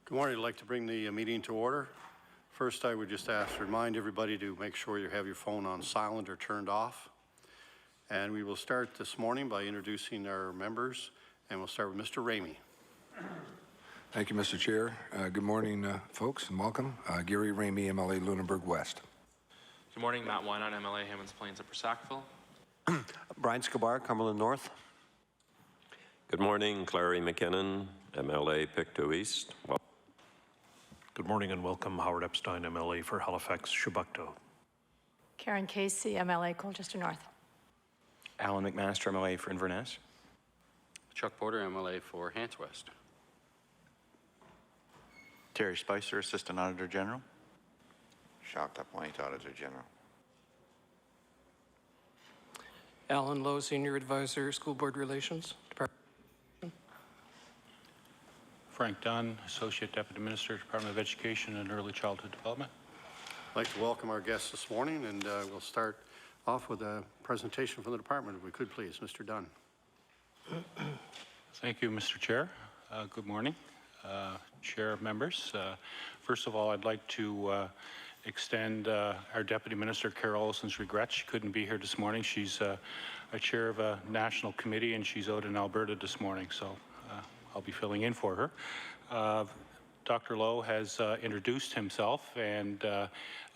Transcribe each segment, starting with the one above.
Good morning. I'd like to bring the meeting to order. First, I would just remind everybody to make sure you have your phone on silent or turned off. And we will start this morning by introducing our members, and we'll start with Mr. Ramey. Thank you, Mr. Chair. Good morning, folks, and welcome. Gary Ramey, MLA Lunenburg West. Good morning, Matt Wynot, MLA Hammonds Plains Upper Sackville. Brian Scabar, Cumberland North. Good morning, Clary McKinnon, MLA Pictou East. Good morning and welcome, Howard Epstein, MLA for Halifax, Shubucto. Karen Casey, MLA Colchester North. Alan McMaster, MLA for Inverness. Chuck Porter, MLA for Hants West. Terry Spicer, Assistant Auditor General. Shopta Point, Auditor General. Alan Lowe, Senior Advisor, School Board Relations, Department. Frank Dunn, Associate Deputy Minister, Department of Education and Early Childhood Development. I'd like to welcome our guests this morning, and we'll start off with a presentation from the department, if we could please. Mr. Dunn. Thank you, Mr. Chair. Good morning, Chair, members. First of all, I'd like to extend our Deputy Minister, Carol Olson's regrets. She couldn't be here this morning. She's a chair of a national committee, and she's out in Alberta this morning, so I'll be filling in for her. Dr. Lowe has introduced himself, and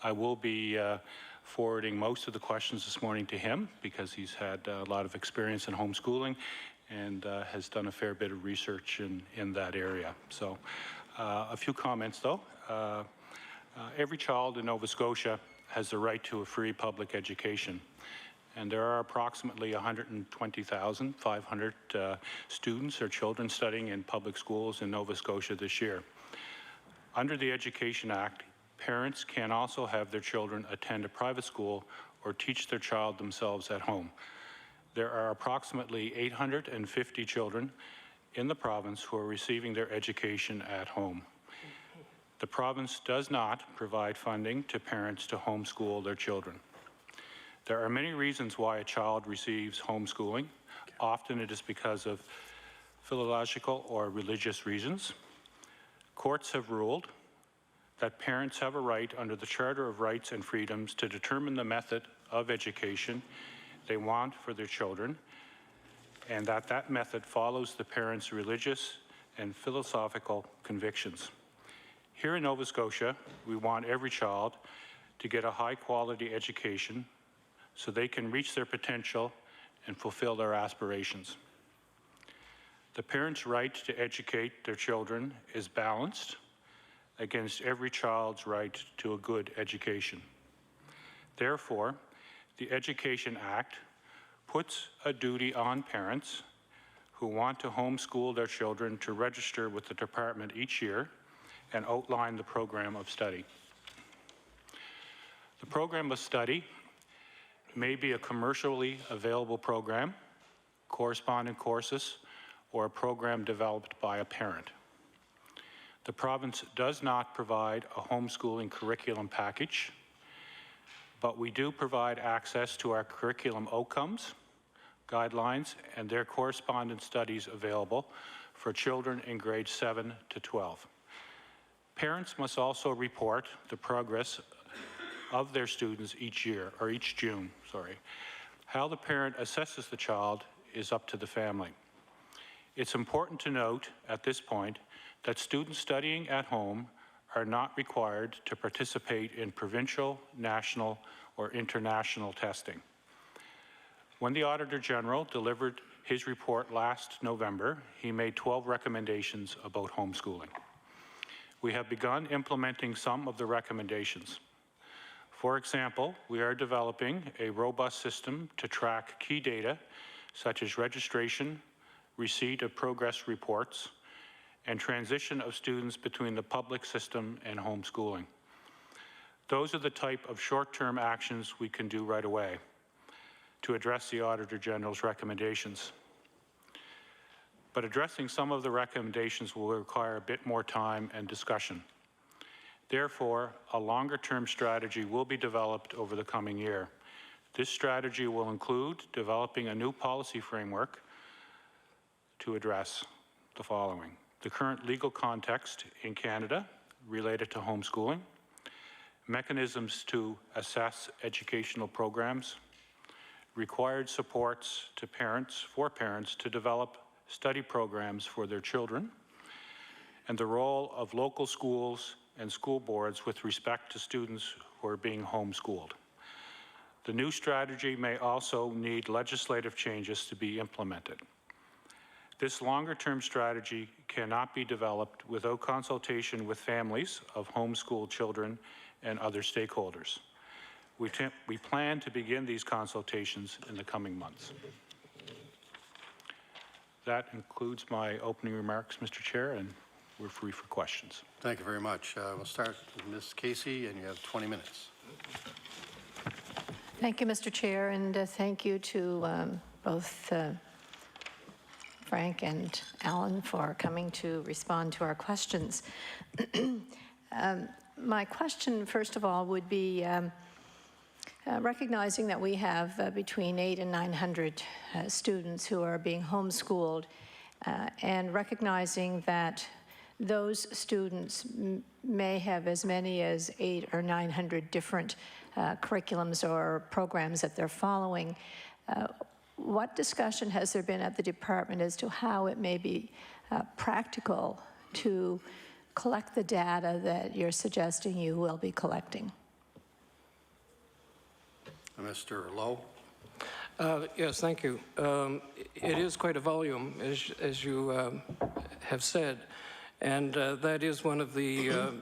I will be forwarding most of the questions this morning to him because he's had a lot of experience in homeschooling and has done a fair bit of research in that area. So a few comments though. Every child in Nova Scotia has the right to a free public education. And there are approximately 120,500 students or children studying in public schools in Nova Scotia this year. Under the Education Act, parents can also have their children attend a private school or teach their child themselves at home. There are approximately 850 children in the province who are receiving their education at home. The province does not provide funding to parents to homeschool their children. There are many reasons why a child receives homeschooling. Often it is because of philological or religious reasons. Courts have ruled that parents have a right under the Charter of Rights and Freedoms to determine the method of education they want for their children, and that method follows the parents' religious and philosophical convictions. Here in Nova Scotia, we want every child to get a high-quality education so they can reach their potential and fulfill their aspirations. The parents' right to educate their children is balanced against every child's right to a good education. Therefore, the Education Act puts a duty on parents who want to homeschool their children to register with the department each year and outline the program of study. The program of study may be a commercially available program, corresponding courses, or a program developed by a parent. The province does not provide a homeschooling curriculum package, but we do provide access to our curriculum outcomes, guidelines, and their corresponding studies available for children in grades 7 to 12. Parents must also report the progress of their students each year, or each June, sorry. How the parent assesses the child is up to the family. It's important to note at this point that students studying at home are not required to participate in provincial, national, or international testing. When the Auditor General delivered his report last November, he made 12 recommendations about homeschooling. We have begun implementing some of the recommendations. For example, we are developing a robust system to track key data such as registration, receipt of progress reports, and transition of students between the public system and homeschooling. Those are the type of short-term actions we can do right away to address the Auditor General's recommendations. But addressing some of the recommendations will require a bit more time and discussion. Therefore, a longer-term strategy will be developed over the coming year. This strategy will include developing a new policy framework to address the following. the current legal context in Canada related to homeschooling, mechanisms to assess educational programs, required supports to parents, for parents to develop study programs for their children, and the role of local schools and school boards with respect to students who are being homeschooled. The new strategy may also need legislative changes to be implemented. This longer-term strategy cannot be developed without consultation with families of homeschooled children and other stakeholders. We plan to begin these consultations in the coming months. That concludes my opening remarks, Mr. Chair, and we're free for questions. Thank you very much. We'll start with Ms. Casey, and you have 20 minutes. Thank you, Mr. Chair, and thank you to both Frank and Alan for coming to respond to our questions. My question, first of all, would be recognizing that we have between 800 and 900 students who are being homeschooled, and recognizing that those students may have as many as 800 or 900 different curriculums or programs that they're following. What discussion has there been at the department as to how it may be practical to collect the data that you're suggesting you will be collecting? Mr. Lowe? Yes, thank you. It is quite a volume, as you have said, and that is one of the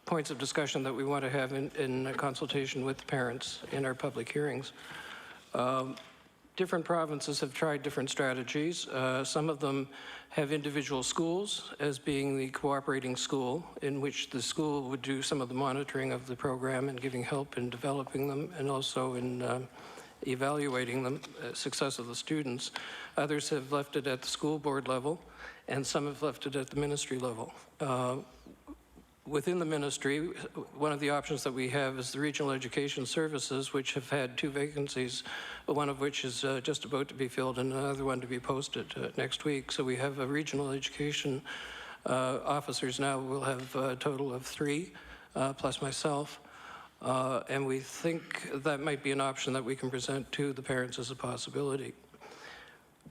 points of discussion that we want to have in consultation with the parents in our public hearings. Different provinces have tried different strategies. Some of them have individual schools as being the cooperating school, in which the school would do some of the monitoring of the program and giving help in developing them, and also in evaluating the success of the students. Others have left it at the school board level, and some have left it at the ministry level. Within the ministry, one of the options that we have is the Regional Education Services, which have had 2 vacancies, one of which is just about to be filled and another one to be posted next week. So we have a regional education officers now. We'll have a total of 3, plus myself. And we think that might be an option that we can present to the parents as a possibility.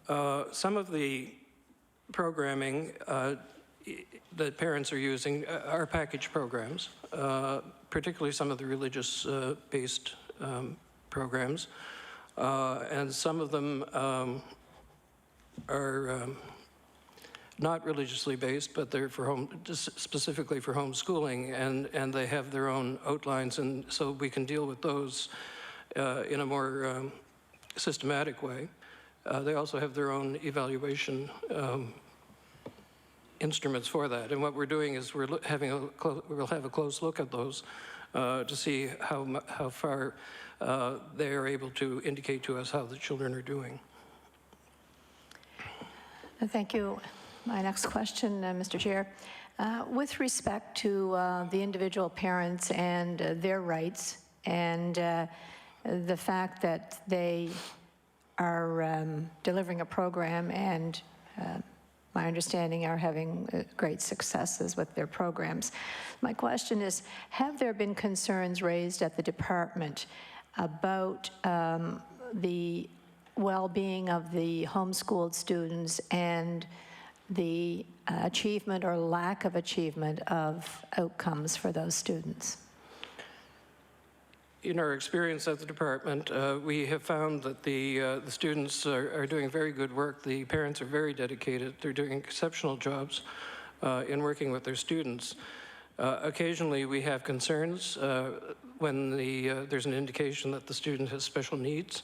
Some of the programming that parents are using are package programs, particularly some of the religious-based programs. And some of them are not religiously based, but they're for specifically for homeschooling, and they have their own outlines, and so we can deal with those in a more systematic way. They also have their own evaluation instruments for that, and what we're doing is we'll have a close look at those to see how far they are able to indicate to us how the children are doing. Thank you. My next question, Mr. Chair. With respect to the individual parents and their rights, and the fact that they are delivering a program and my understanding are having great successes with their programs. My question is, have there been concerns raised at the department about the well-being of the homeschooled students and the achievement or lack of achievement of outcomes for those students? In our experience at the department, we have found that the students are doing very good work. The parents are very dedicated. They're doing exceptional jobs in working with their students. Occasionally, we have concerns when there's an indication that the student has special needs.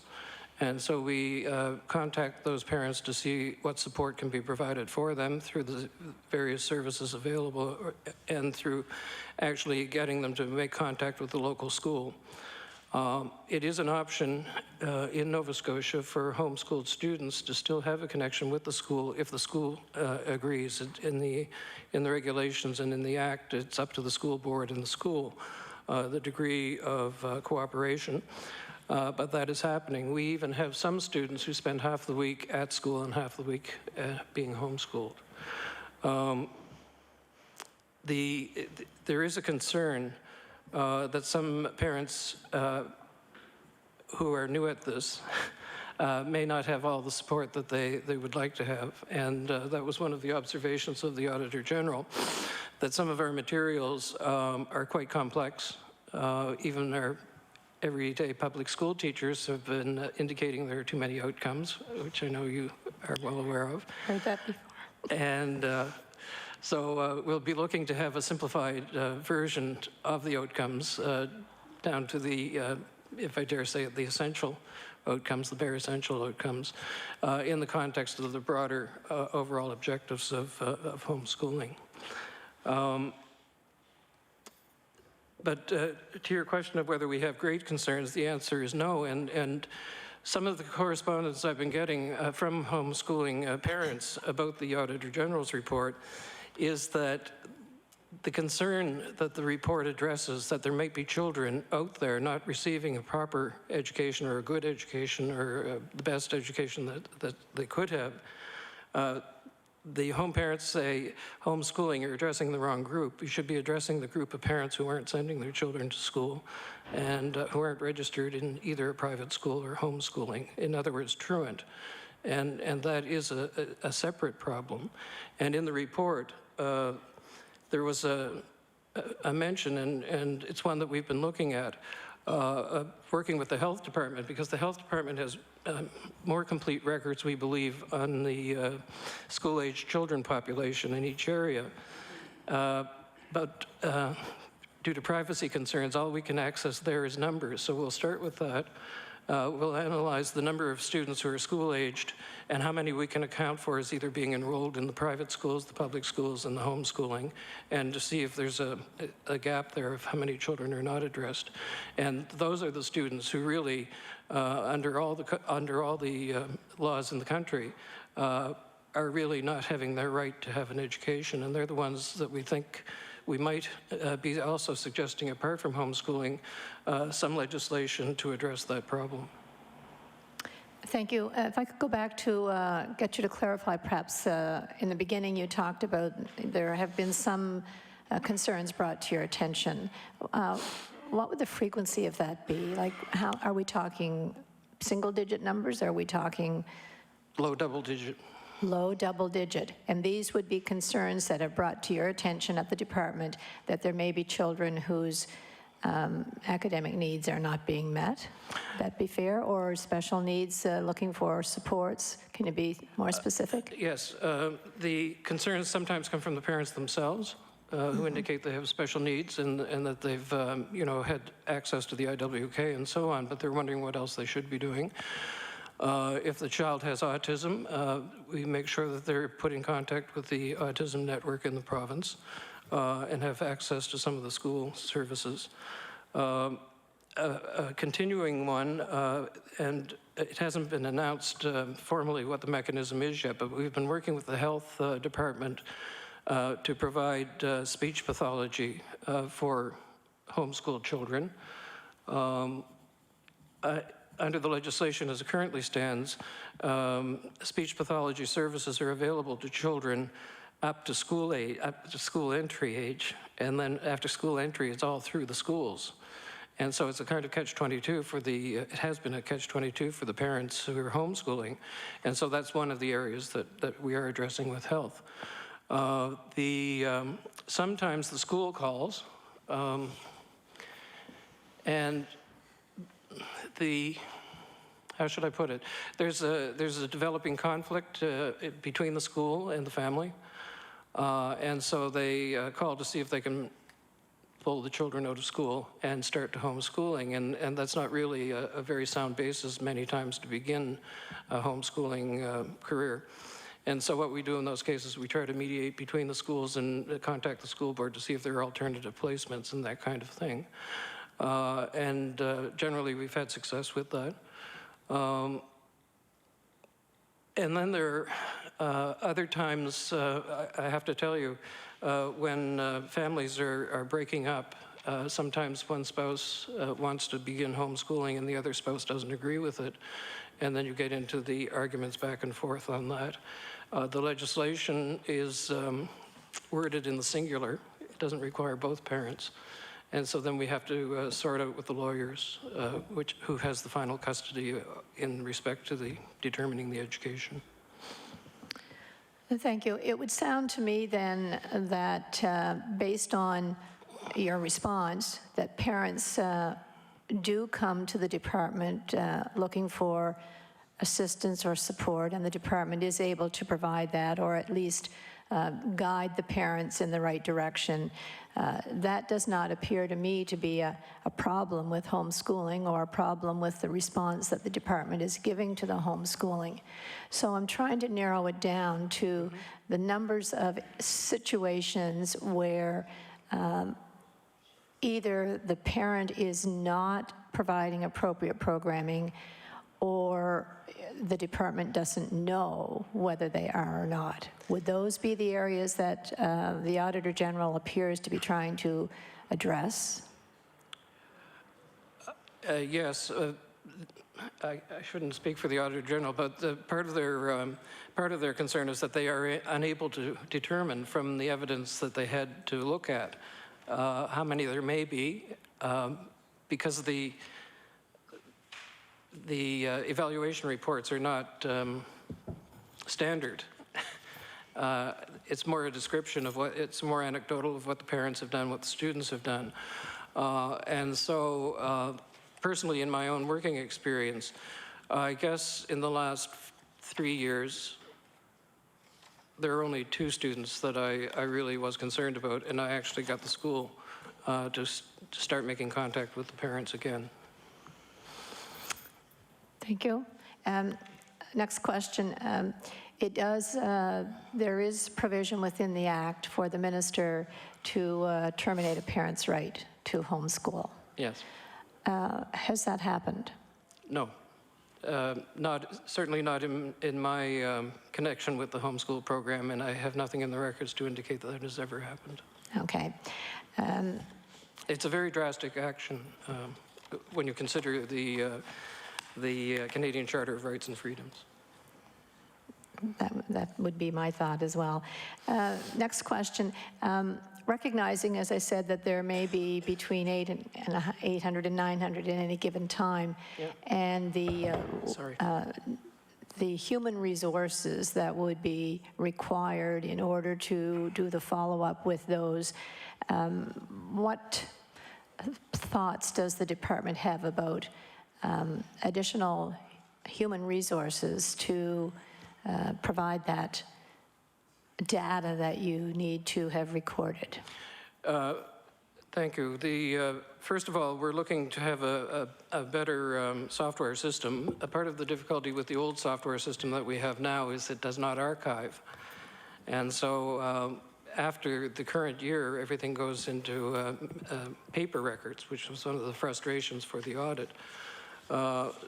And so we contact those parents to see what support can be provided for them through the various services available and through actually getting them to make contact with the local school. It is an option in Nova Scotia for homeschooled students to still have a connection with the school if the school agrees. In the regulations and in the Act, it's up to the school board and the school the degree of cooperation. But that is happening. We even have some students who spend half the week at school and half the week being homeschooled. there is a concern that some parents who are new at this may not have all the support that they would like to have. And that was one of the observations of the Auditor General, that some of our materials are quite complex. Even our everyday public school teachers have been indicating there are too many outcomes, which I know you are well aware of. Heard that before. And so we'll be looking to have a simplified version of the outcomes down to the, if I dare say it, the essential outcomes, the bare essential outcomes, in the context of the broader overall objectives of homeschooling. But to your question of whether we have great concerns, the answer is no. And some of the correspondence I've been getting from homeschooling parents about the Auditor General's report is that the concern that the report addresses, that there might be children out there not receiving a proper education or a good education or the best education that they could have, the home parents say, homeschooling, you're addressing the wrong group. You should be addressing the group of parents who aren't sending their children to school and who aren't registered in either a private school or homeschooling. In other words, truant. And that is a separate problem. And in the report, there was a mention, and it's one that we've been looking at, working with the health department, because the health department has more complete records, we believe, on the school-aged children population in each area. But due to privacy concerns, all we can access there is numbers. So we'll start with that. We'll analyze the number of students who are school-aged and how many we can account for as either being enrolled in the private schools, the public schools, and the homeschooling, and to see if there's a gap there of how many children are not addressed. And those are the students who really, under all the laws in the country, are really not having their right to have an education, and they're the ones that we think we might be also suggesting, apart from homeschooling, some legislation to address that problem. Thank you. If I could go back to get you to clarify, perhaps in the beginning you talked about there have been some concerns brought to your attention. What would the frequency of that be? Like, how are we talking single-digit numbers? Are we talking low double-digit? Low double-digit. And these would be concerns that have brought to your attention at the department that there may be children whose academic needs are not being met. Would that be fair? Or special needs, looking for supports? Can you be more specific? Yes. The concerns sometimes come from the parents themselves, who indicate they have special needs and that they've, had access to the IWK and so on, but they're wondering what else they should be doing. If the child has autism, we make sure that they're put in contact with the autism network in the province and have access to some of the school services. A continuing one, and it hasn't been announced formally what the mechanism is yet, but we've been working with the health department to provide speech pathology for homeschooled children. Under the legislation as it currently stands, speech pathology services are available to children up to school entry age, and then after school entry, it's all through the schools. And so it's a kind of catch-22 for it has been a catch-22 for the parents who are homeschooling. And so that's one of the areas that we are addressing with health. Sometimes the school calls, and how should I put it? There's a developing conflict between the school and the family, and so they call to see if they can pull the children out of school and start to homeschooling, and that's not really a very sound basis many times to begin a homeschooling career. And so what we do in those cases, we try to mediate between the schools and contact the school board to see if there are alternative placements and that kind of thing. And generally, we've had success with that. And then there are other times, I have to tell you, when families are breaking up, sometimes one spouse wants to begin homeschooling and the other spouse doesn't agree with it. And then you get into the arguments back and forth on that. The legislation is worded in the singular. doesn't require both parents. And so then we have to sort out with the lawyers who has the final custody in respect to the determining the education. Thank you. It would sound to me then that based on your response, that parents do come to the department looking for assistance or support, and the department is able to provide that, or at least guide the parents in the right direction. That does not appear to me to be a problem with homeschooling or a problem with the response that the department is giving to the homeschooling. So I'm trying to narrow it down to the numbers of situations where either the parent is not providing appropriate programming or the department doesn't know whether they are or not. Would those be the areas that the Auditor General appears to be trying to address? Yes. I shouldn't speak for the Auditor General, but part of their concern is that they are unable to determine from the evidence that they had to look at how many there may be, because the evaluation reports are not standard. It's more a description of it's more anecdotal of what the parents have done, what the students have done. And so personally in my own working experience, I guess in the last 3 years, there are only 2 students that I really was concerned about, and I actually got the school to start making contact with the parents again. Thank you. Next question. There is provision within the Act for the minister to terminate a parent's right to homeschool. Yes. Has that happened? No. Certainly not in my connection with the homeschool program, and I have nothing in the records to indicate that has ever happened. Okay. It's a very drastic action when you consider the Canadian Charter of Rights and Freedoms. That would be my thought as well. Next question. Recognizing, as I said, that there may be between 800 and 900 at any given time, yeah. And the human resources that would be required in order to do the follow-up with those, what thoughts does the department have about additional human resources to provide that data that you need to have recorded? Thank you. First of all, we're looking to have a better software system. A part of the difficulty with the old software system that we have now is it does not archive. And so after the current year, everything goes into paper records, which was one of the frustrations for the audit.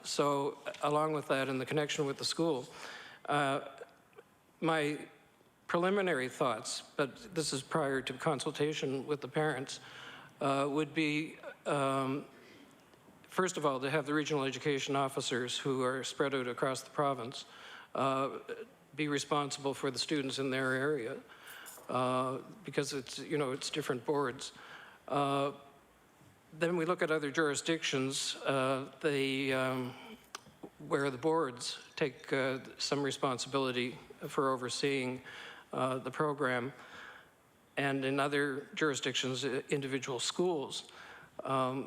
So along with that, in the connection with the school, my preliminary thoughts, but this is prior to consultation with the parents, would be, first of all, to have the regional education officers who are spread out across the province be responsible for the students in their area, because it's, it's different boards. Then we look at other jurisdictions, where the boards take some responsibility for overseeing the program, and in other jurisdictions, individual schools. A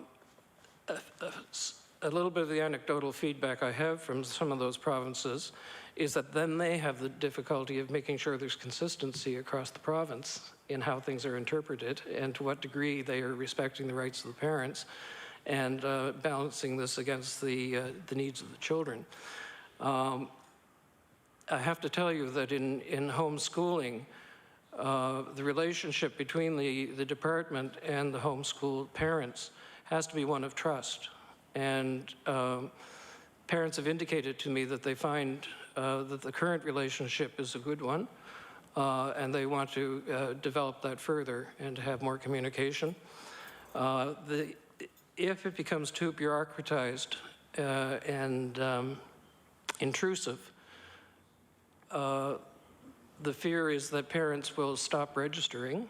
little bit of the anecdotal feedback I have from some of those provinces is that then they have the difficulty of making sure there's consistency across the province in how things are interpreted and to what degree they are respecting the rights of the parents and balancing this against the needs of the children. I have to tell you that in homeschooling, the relationship between the department and the homeschooled parents has to be one of trust. And parents have indicated to me that they find that the current relationship is a good one, and they want to develop that further and to have more communication. If it becomes too bureaucratized and intrusive, the fear is that parents will stop registering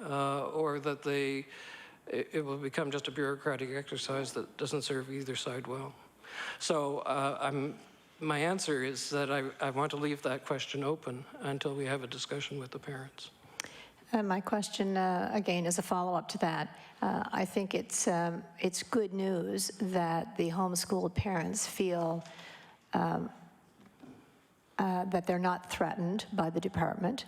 or that it will become just a bureaucratic exercise that doesn't serve either side well. So my answer is that I want to leave that question open until we have a discussion with the parents. My question, again, is a follow-up to that. I think it's good news that the homeschooled parents feel that they're not threatened by the department.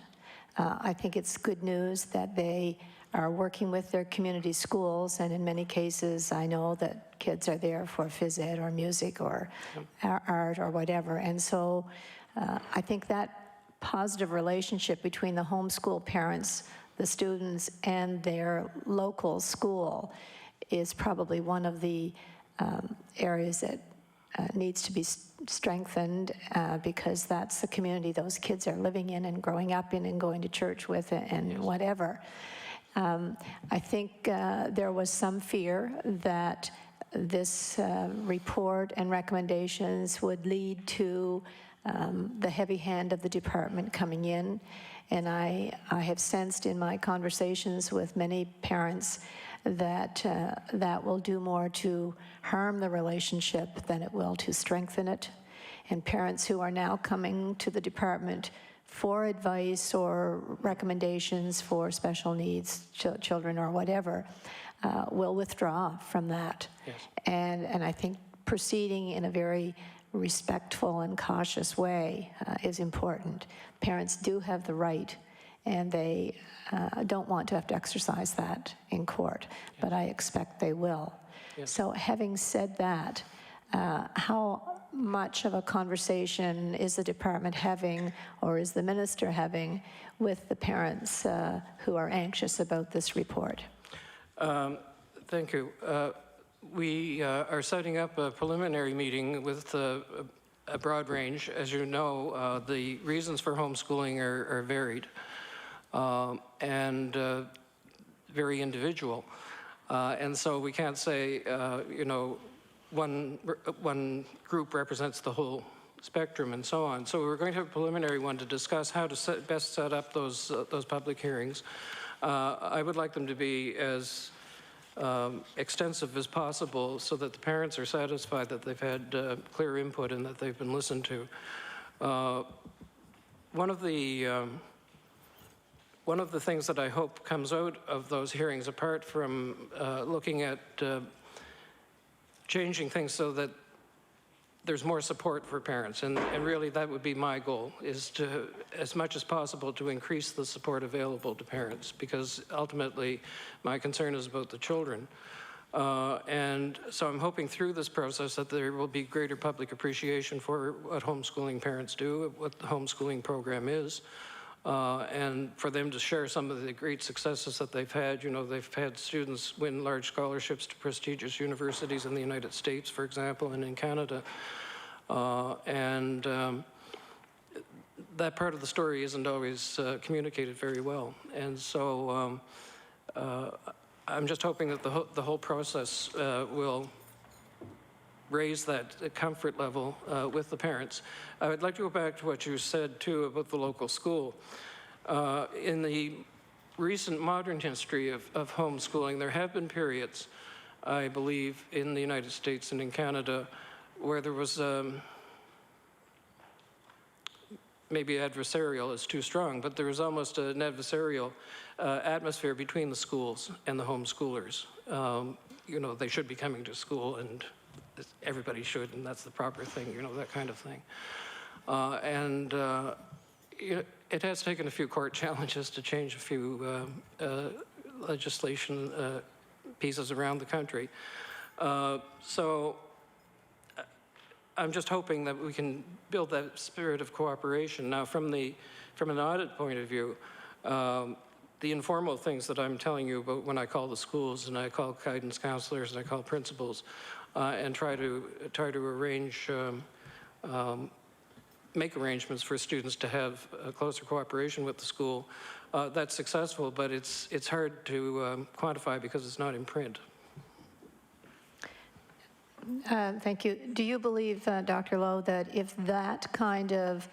I think it's good news that they are working with their community schools, and in many cases, I know that kids are there for phys ed or music or art or whatever. And so I think that positive relationship between the homeschool parents, the students, and their local school is probably one of the areas that needs to be strengthened because that's the community those kids are living in and growing up in and going to church with and whatever. I think there was some fear that this report and recommendations would lead to the heavy hand of the department coming in. And I have sensed in my conversations with many parents that that will do more to harm the relationship than it will to strengthen it. And parents who are now coming to the department for advice or recommendations for special needs children or whatever will withdraw from that. Yes. And I think proceeding in a very respectful and cautious way is important. Parents do have the right, and they don't want to have to exercise that in court, but I expect they will. Yes. So having said that, how much of a conversation is the department having, or is the minister having, with the parents who are anxious about this report? Thank you. We are setting up a preliminary meeting with a broad range. As you know, the reasons for homeschooling are varied and very individual. And so we can't say, you know, one group represents the whole spectrum and so on. So we're going to have a preliminary one to discuss how to best set up those public hearings. I would like them to be as extensive as possible so that the parents are satisfied that they've had clear input and that they've been listened to. One of the things that I hope comes out of those hearings, apart from looking at changing things so that there's more support for parents, and really that would be my goal, is to, as much as possible, to increase the support available to parents, because ultimately my concern is about the children. And so I'm hoping through this process that there will be greater public appreciation for what homeschooling parents do, what the homeschooling program is, and for them to share some of the great successes that they've had. You know, they've had students win large scholarships to prestigious universities in the United States, for example, and in Canada. That part of the story isn't always communicated very well. And so I'm just hoping that the whole process will raise that comfort level with the parents. I would like to go back to what you said, too, about the local school. In the recent modern history of homeschooling, there have been periods, I believe, in the United States and in Canada where there was, maybe adversarial is too strong, but there was almost an adversarial atmosphere between the schools and the homeschoolers. You know, they should be coming to school and everybody should, and that's the proper thing, you know, that kind of thing. It has taken a few court challenges to change a few legislation pieces around the country. So I'm just hoping that we can build that spirit of cooperation. Now, from an audit point of view, the informal things that I'm telling you about when I call the schools and I call guidance counselors and I call principals and try to arrange, make arrangements for students to have a closer cooperation with the school, that's successful, but it's hard to quantify because it's not in print. Thank you. Do you believe, Dr. Lowe, that if that kind of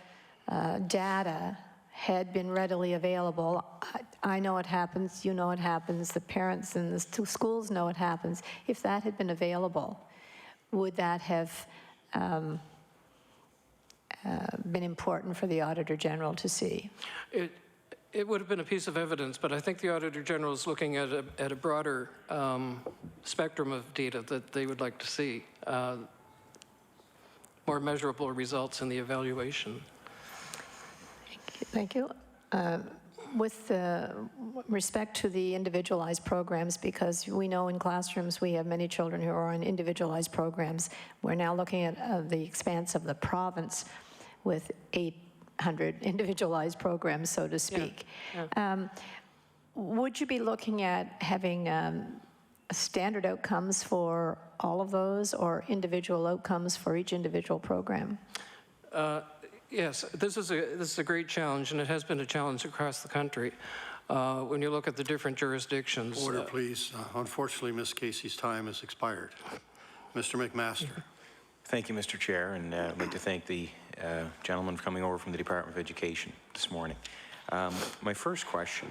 data had been readily available, I know it happens, you know it happens, the parents and the schools know it happens. If that had been available, would that have been important for the Auditor General to see? It would have been a piece of evidence, but I think the Auditor General is looking at a broader spectrum of data that they would like to see, more measurable results in the evaluation. Thank you. With respect to the individualized programs, because we know in classrooms we have many children who are on individualized programs, we're now looking at the expanse of the province with 800 individualized programs, so to speak. Yeah. Would you be looking at having standard outcomes for all of those, or individual outcomes for each individual program? Yes, this is a great challenge, and it has been a challenge across the country. When you look at the different jurisdictions. Order, please. Unfortunately, Ms. Casey's time has expired. Mr. McMaster. Thank you, Mr. Chair, and I'd like to thank the gentleman for coming over from the Department of Education this morning. My first question,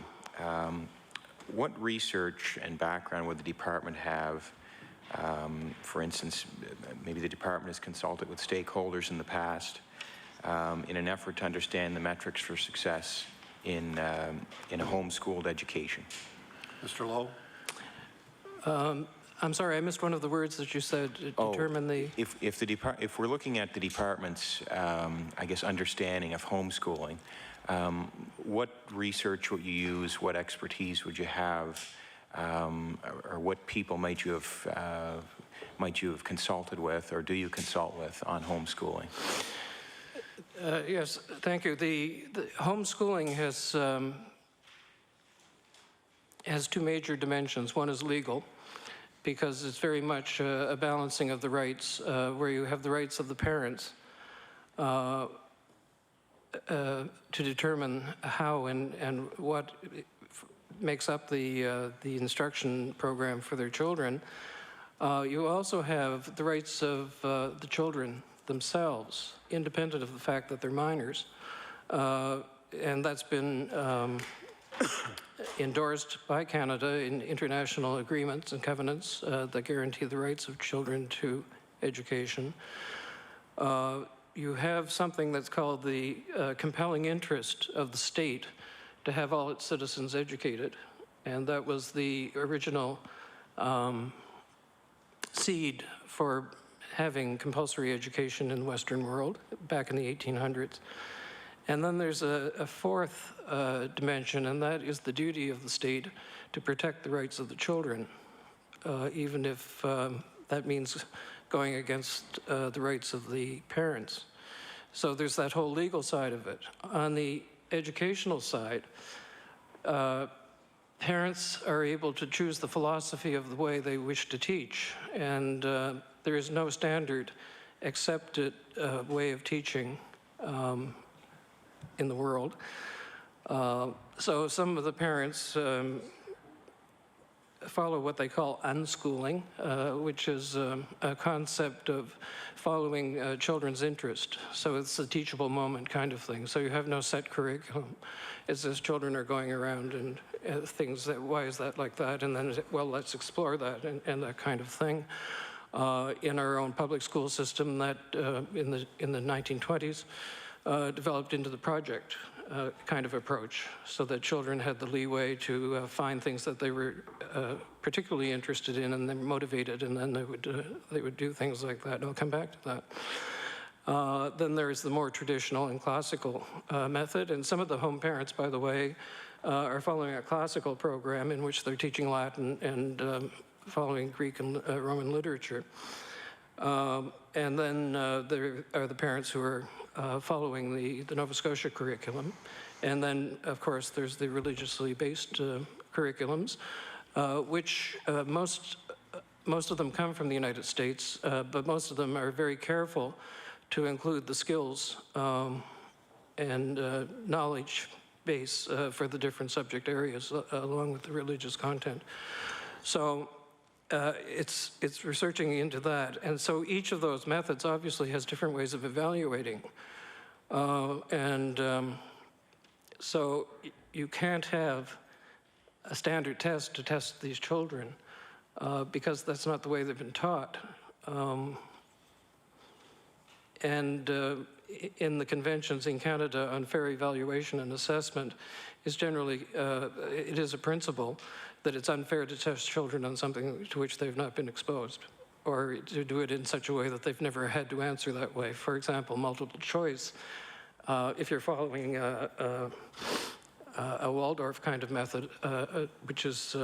what research and background would the department have? For instance, maybe the department has consulted with stakeholders in the past in an effort to understand the metrics for success in a homeschooled education. Mr. Lowe. I'm sorry, I missed one of the words that you said. Determine the. If we're looking at the department's, I guess, understanding of homeschooling, what research would you use? What expertise would you have, or what people might you have consulted with, or do you consult with on homeschooling? Yes, thank you. The homeschooling has two major dimensions. One is legal, because it's very much a balancing of the rights, where you have the rights of the parents to determine how and what makes up the instruction program for their children. You also have the rights of the children themselves, independent of the fact that they're minors. And that's been endorsed by Canada in international agreements and covenants that guarantee the rights of children to education. You have something that's called the compelling interest of the state to have all its citizens educated. And that was the original seed for having compulsory education in the Western world back in the 1800s. And then there's a fourth dimension, and that is the duty of the state to protect the rights of the children, even if that means going against the rights of the parents. So there's that whole legal side of it. On the educational side, parents are able to choose the philosophy of the way they wish to teach, and there is no standard accepted way of teaching in the world. So some of the parents follow what they call unschooling, which is a concept of following children's interest. So it's a teachable moment kind of thing. So you have no set curriculum. It's as children are going around and things that, why is that like that? And then, well, let's explore that and that kind of thing. In our own public school system that in the 1920s developed into the project kind of approach, so that children had the leeway to find things that they were particularly interested in, and then motivated, and then they would do things like that. And I'll come back to that. Then there's the more traditional and classical method, and some of the home parents, by the way, are following a classical program in which they're teaching Latin and following Greek and Roman literature. And then there are the parents who are following the Nova Scotia curriculum. And then, of course, there's the religiously based curriculums, which most of them come from the United States, but most of them are very careful to include the skills and knowledge base for the different subject areas, along with the religious content. So it's researching into that. And so each of those methods obviously has different ways of evaluating. So you can't have a standard test to test these children because that's not the way they've been taught. In the conventions in Canada on fair evaluation and assessment is generally, it is a principle that it's unfair to test children on something to which they've not been exposed, or to do it in such a way that they've never had to answer that way. For example, multiple choice. If you're following a Waldorf kind of method, which is,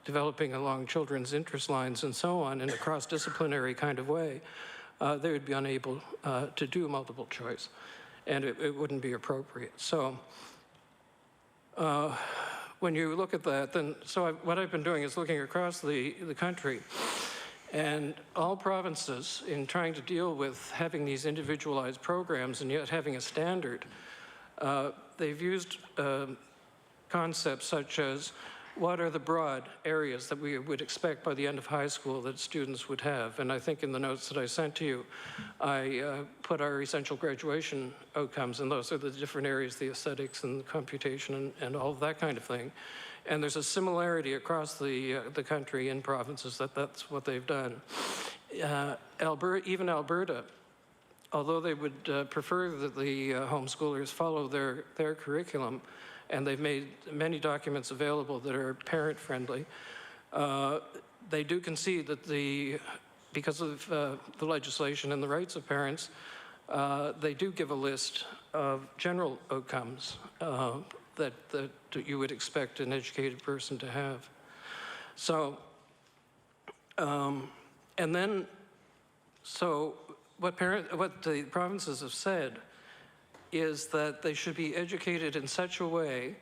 developing along children's interest lines and so on in a cross-disciplinary kind of way, they would be unable to do multiple choice, and it wouldn't be appropriate. So when you look at that, then, what I've been doing is looking across the country, and all provinces, in trying to deal with having these individualized programs and yet having a standard, they've used concepts such as, what are the broad areas that we would expect by the end of high school that students would have? And I think in the notes that I sent to you, I put our essential graduation outcomes, and those are the different areas, the aesthetics and the computation and all of that kind of thing. And there's a similarity across the country in provinces that's what they've done. Even Alberta, although they would prefer that the homeschoolers follow their curriculum, and they've made many documents available that are parent-friendly, they do concede that because of the legislation and the rights of parents, they do give a list of general outcomes that you would expect an educated person to have. So, what the provinces have said is that they should be educated in such a way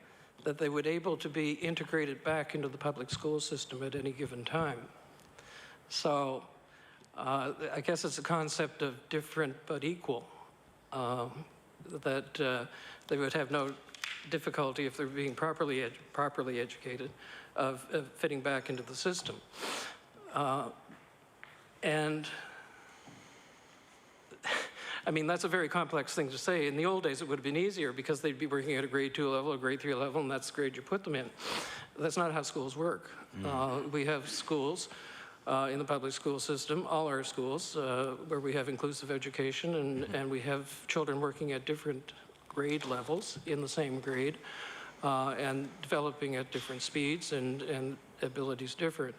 that they would able to be integrated back into the public school system at any given time. So I guess it's a concept of different but equal, that they would have no difficulty if they're being properly educated of fitting back into the system. I mean, that's a very complex thing to say. In the old days, it would have been easier because they'd be working at a grade 2 level, a grade 3 level, and that's the grade you put them in. That's not how schools work. We have schools in the public school system, all our schools, where we have inclusive education, and we have children working at different grade levels in the same grade, and developing at different speeds and abilities different.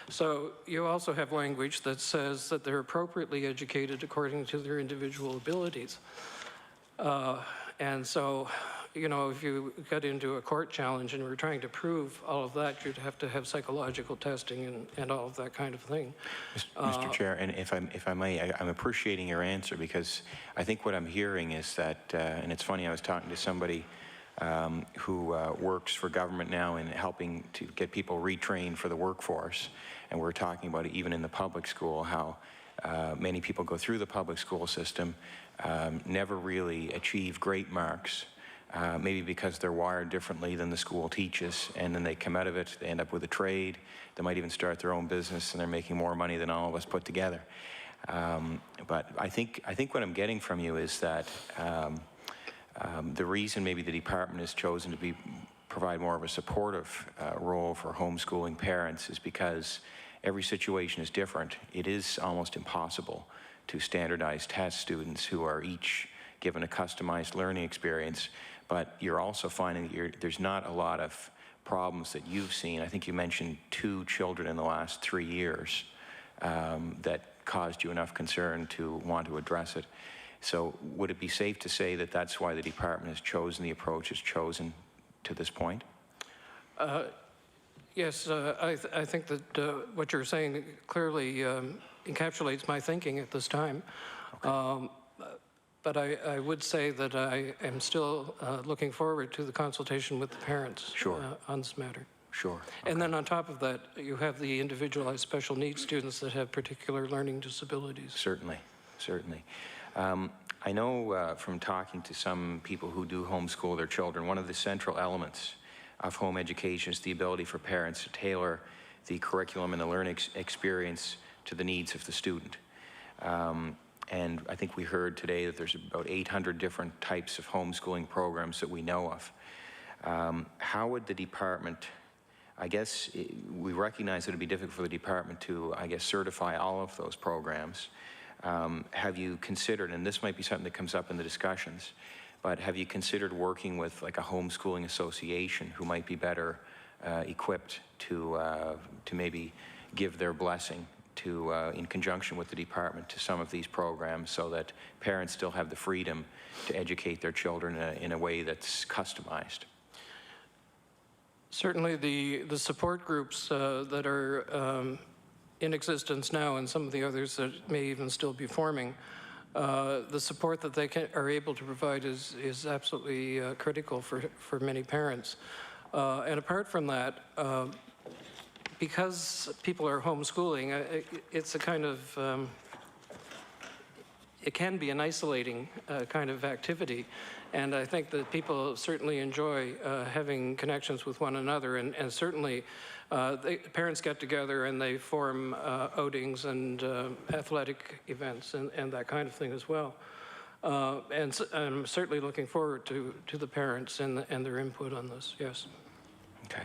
So you also have language that says that they're appropriately educated according to their individual abilities. And so, if you got into a court challenge and were trying to prove all of that, you'd have to have psychological testing and all of that kind of thing. Mr. Chair, and if I may, I'm appreciating your answer, because I think what I'm hearing is that, and it's funny, I was talking to somebody who works for government now in helping to get people retrained for the workforce. And we're talking about it even in the public school, how many people go through the public school system, never really achieve great marks, maybe because they're wired differently than the school teaches, and then they come out of it, they end up with a trade, they might even start their own business, and they're making more money than all of us put together. But I think what I'm getting from you is that the reason maybe the department has chosen to provide more of a supportive role for homeschooling parents is because every situation is different. It is almost impossible to standardize test students who are each given a customized learning experience, but you're also finding that there's not a lot of problems that you've seen. I think you mentioned 2 children in the last 3 years that caused you enough concern to want to address it. So would it be safe to say that that's why the department has chosen the approach it's chosen to this point? Yes, I think that what you're saying clearly encapsulates my thinking at this time. Okay. But I would say that I am still looking forward to the consultation with the parents on this matter. Sure. Okay. And then on top of that, you have the individualized special needs students that have particular learning disabilities. Certainly, certainly. I know from talking to some people who do homeschool their children, one of the central elements of home education is the ability for parents to tailor the curriculum and the learning experience to the needs of the student. And I think we heard today that there's about 800 different types of homeschooling programs that we know of. How would the department, I guess we recognize it would be difficult for the department to, I guess, certify all of those programs. Have you considered, and this might be something that comes up in the discussions, but have you considered working with like a homeschooling association who might be better equipped to maybe give their blessing to, in conjunction with the department, to some of these programs so that parents still have the freedom to educate their children in a way that's customized? Certainly the support groups that are in existence now, and some of the others that may even still be forming, the support that they are able to provide is absolutely critical for many parents. And apart from that, because people are homeschooling, it's a kind of, it can be an isolating kind of activity. And I think that people certainly enjoy having connections with one another, and certainly parents get together and they form outings and athletic events and that kind of thing as well. And so I'm certainly looking forward to the parents and their input on this, yes. Okay.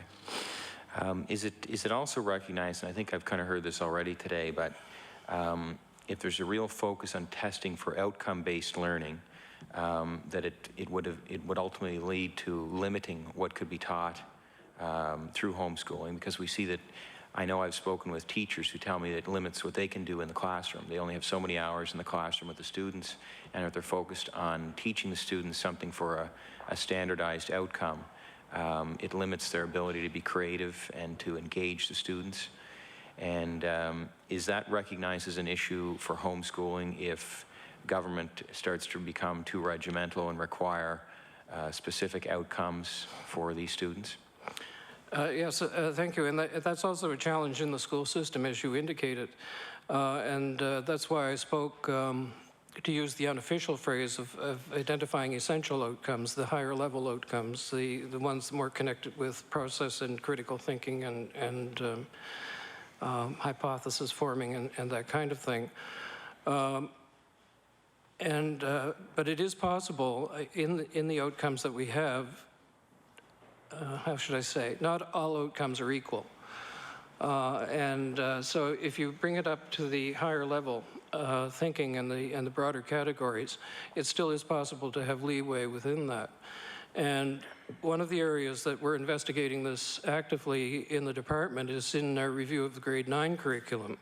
Is it also recognized, and I think I've kind of heard this already today, but if there's a real focus on testing for outcome-based learning, that it would ultimately lead to limiting what could be taught through homeschooling, because we see that, I know I've spoken with teachers who tell me that it limits what they can do in the classroom. They only have so many hours in the classroom with the students, and if they're focused on teaching the students something for a standardized outcome, it limits their ability to be creative and to engage the students. And is that recognized as an issue for homeschooling if government starts to become too regimental and require specific outcomes for these students? Yes, thank you. And that's also a challenge in the school system, as you indicated. And that's why I spoke, to use the unofficial phrase of identifying essential outcomes, the higher level outcomes, the ones more connected with process and critical thinking and hypothesis forming and that kind of thing. But it is possible in the outcomes that we have, how should I say, not all outcomes are equal. So if you bring it up to the higher level thinking and the broader categories, it still is possible to have leeway within that. And one of the areas that we're investigating this actively in the department is in our review of the grade 9 curriculum.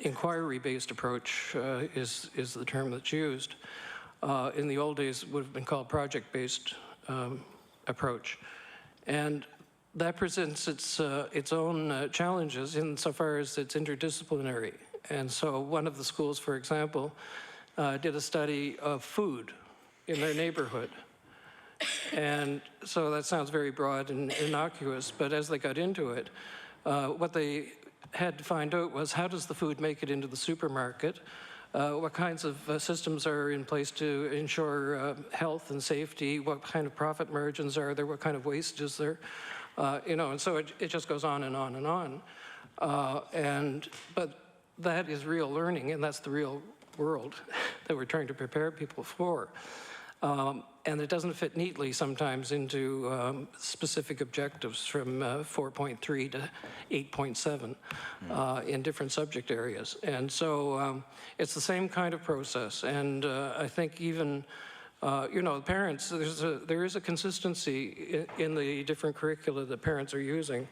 Inquiry-based approach is the term that's used. In the old days, it would have been called project-based approach. And that presents its own challenges insofar as it's interdisciplinary. And so one of the schools, for example, did a study of food in their neighborhood. And so that sounds very broad and innocuous, but as they got into it, what they had to find out was, how does the food make it into the supermarket? What kinds of systems are in place to ensure health and safety? What kind of profit margins are there? What kind of waste is there? And so it just goes on and on and on. But that is real learning, and that's the real world that we're trying to prepare people for. And it doesn't fit neatly sometimes into specific objectives from 4.3 to 8.7 in different subject areas. And so it's the same kind of process. And I think even, parents, there is a consistency in the different curricula that parents are using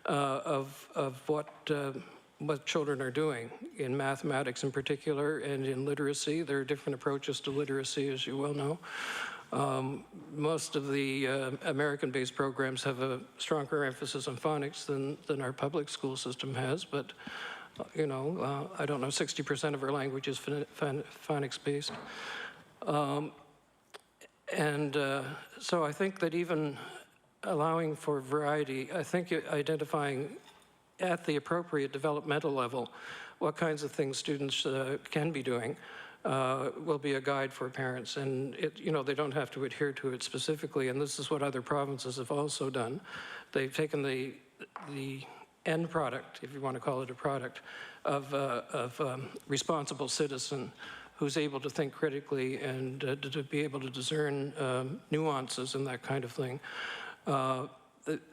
of what children are doing in mathematics in particular, and in literacy. There are different approaches to literacy, as you well know. Most of the American-based programs have a stronger emphasis on phonics than our public school system has, but I don't know, 60% of our language is phonics-based. So I think that even allowing for variety, I think identifying at the appropriate developmental level what kinds of things students can be doing will be a guide for parents. And they don't have to adhere to it specifically, and this is what other provinces have also done. They've taken the end product, if you want to call it a product, of responsible citizen who's able to think critically and to be able to discern nuances and that kind of thing.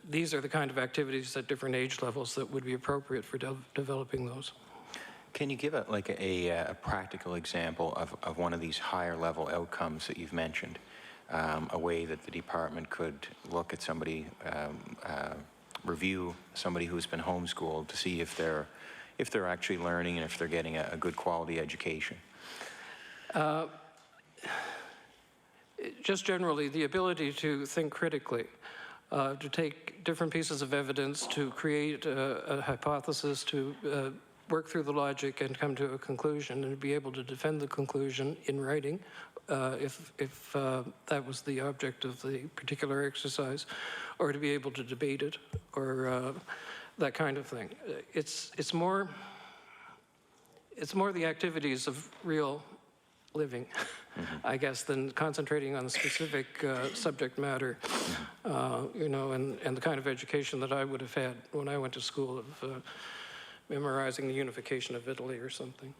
These are the kind of activities at different age levels that would be appropriate for developing those. Can you give a practical example of one of these higher level outcomes that you've mentioned? A way that the department could look at somebody, review somebody who's been homeschooled to see if they're actually learning and if they're getting a good quality education? Just generally, the ability to think critically, to take different pieces of evidence, to create a hypothesis, to work through the logic and come to a conclusion, and be able to defend the conclusion in writing, if that was the object of the particular exercise, or to be able to debate it, or that kind of thing. It's more the activities of real living, I guess, than concentrating on the specific subject matter, you know, and the kind of education that I would have had when I went to school of memorizing the unification of Italy or something.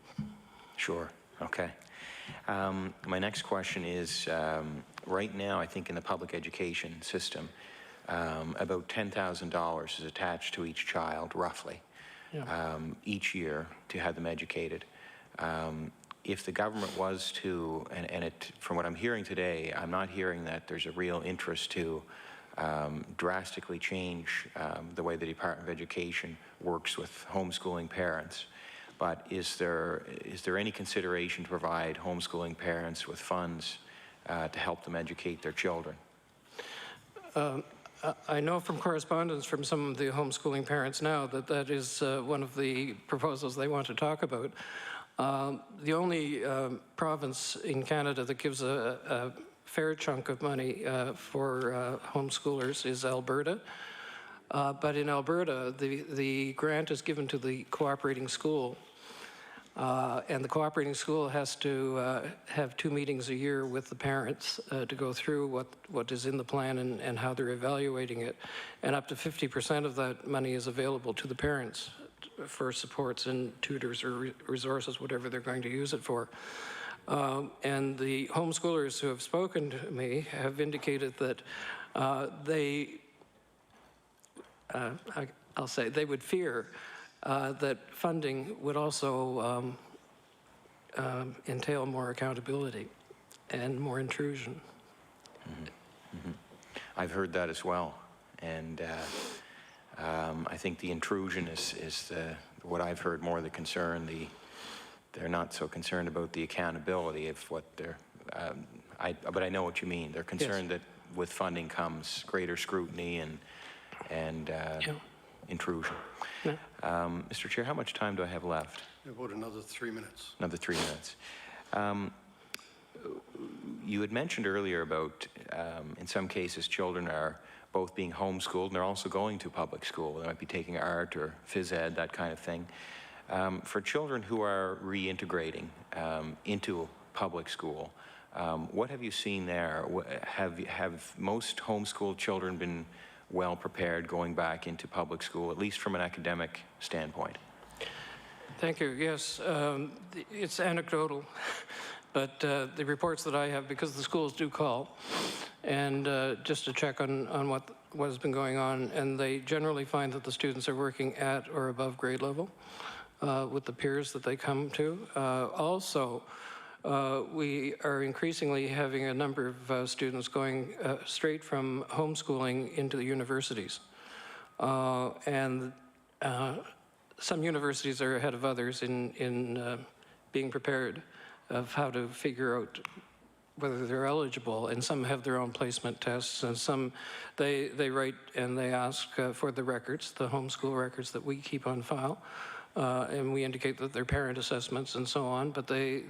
Sure, okay. My next question is, right now, I think in the public education system, about $10,000 is attached to each child, roughly, each year to have them educated. If the government was to, and from what I'm hearing today, I'm not hearing that there's a real interest to drastically change the way the Department of Education works with homeschooling parents. But is there any consideration to provide homeschooling parents with funds to help them educate their children? I know from correspondence from some of the homeschooling parents now that is one of the proposals they want to talk about. The only province in Canada that gives a fair chunk of money for homeschoolers is Alberta. But in Alberta, the grant is given to the cooperating school. And the cooperating school has to have 2 meetings a year with the parents to go through what is in the plan and how they're evaluating it. And up to 50% of that money is available to the parents for supports and tutors or resources, whatever they're going to use it for. And the homeschoolers who have spoken to me have indicated that I'll say they would fear that funding would also entail more accountability and more intrusion. I've heard that as well, and I think the intrusion is what I've heard more the concern. They're not so concerned about the accountability of what they're. But I know what you mean. They're concerned that with funding comes greater scrutiny and intrusion. Yeah. Mr. Chair, how much time do I have left? About another 3 minutes. Another 3 minutes. You had mentioned earlier about, in some cases, children are both being homeschooled and they're also going to public school. They might be taking art or phys ed, that kind of thing. For children who are reintegrating into public school, what have you seen there? Have most homeschooled children been well prepared going back into public school, at least from an academic standpoint? Thank you. Yes, it's anecdotal, but the reports that I have, because the schools do call, and just to check on what has been going on, and they generally find that the students are working at or above grade level with the peers that they come to. Also, we are increasingly having a number of students going straight from homeschooling into the universities. And some universities are ahead of others in being prepared of how to figure out whether they're eligible, and some have their own placement tests, and some they write and they ask for the records, the homeschool records that we keep on file, and we indicate that they're parent assessments and so on, but they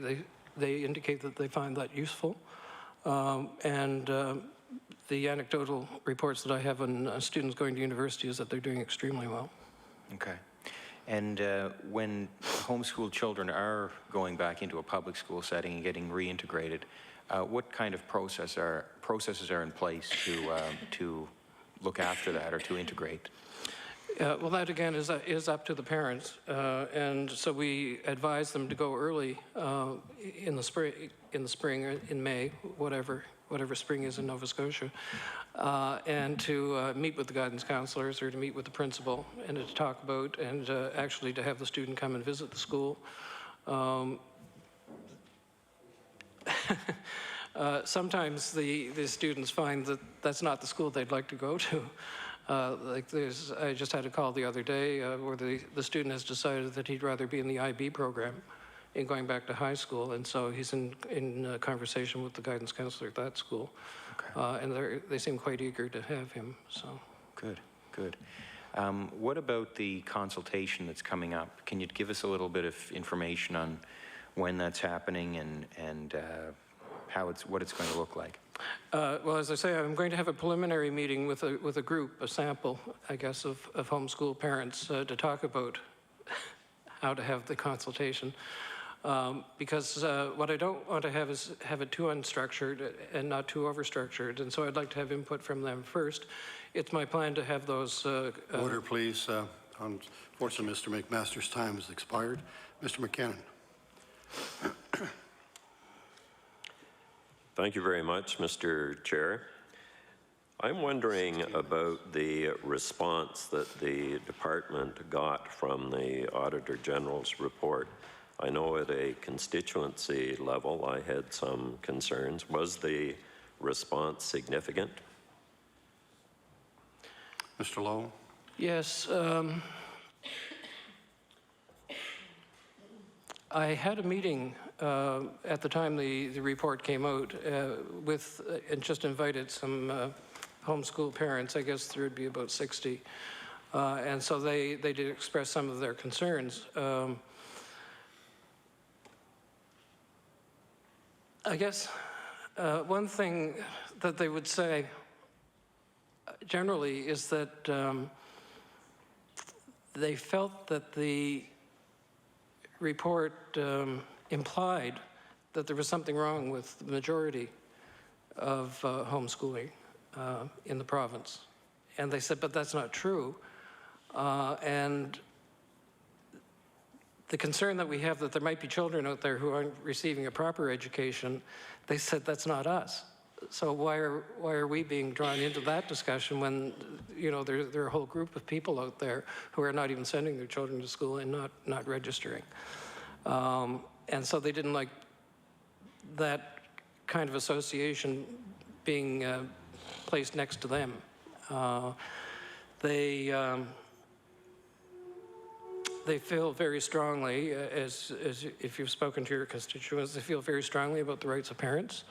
indicate that they find that useful. The anecdotal reports that I have on students going to university is that they're doing extremely well. Okay. And when homeschooled children are going back into a public school setting and getting reintegrated, what kind of processes are in place to look after that or to integrate? Well, that again is up to the parents, and so we advise them to go early in the spring or in May, whatever spring is in Nova Scotia, and to meet with the guidance counselors or to meet with the principal and to talk about and actually to have the student come and visit the school. Sometimes the students find that that's not the school they'd like to go to. I just had a call the other day where the student has decided that he'd rather be in the IB program in going back to high school, and so he's in conversation with the guidance counselor at that school. Okay. And they seem quite eager to have him, so. Good, good. What about the consultation that's coming up? Can you give us a little bit of information on when that's happening and what it's going to look like? Well, as I say, I'm going to have a preliminary meeting with a group, a sample, I guess, of homeschool parents to talk about how to have the consultation. Because what I don't want to have is have it too unstructured and not too overstructured, and so I'd like to have input from them first. It's my plan to have those... Order, please. Unfortunately, Mr. McMaster's time has expired. Mr. McKinnon. Thank you very much, Mr. Chair. I'm wondering about the response that the department got from the Auditor General's report. I know at a constituency level I had some concerns. Was the response significant? Mr. Lowe? Yes. I had a meeting at the time the report came out with, and just invited some homeschool parents. I guess there would be about 60. And so they did express some of their concerns. I guess one thing that they would say generally is that they felt that the report implied that there was something wrong with the majority of homeschooling in the province. And they said, but that's not true. And the concern that we have that there might be children out there who aren't receiving a proper education, they said that's not us. So why are we being drawn into that discussion when, you know, there are a whole group of people out there who are not even sending their children to school and not registering. And so they didn't like that kind of association being placed next to them. They feel very strongly, as if you've spoken to your constituents, they feel very strongly about the rights of parents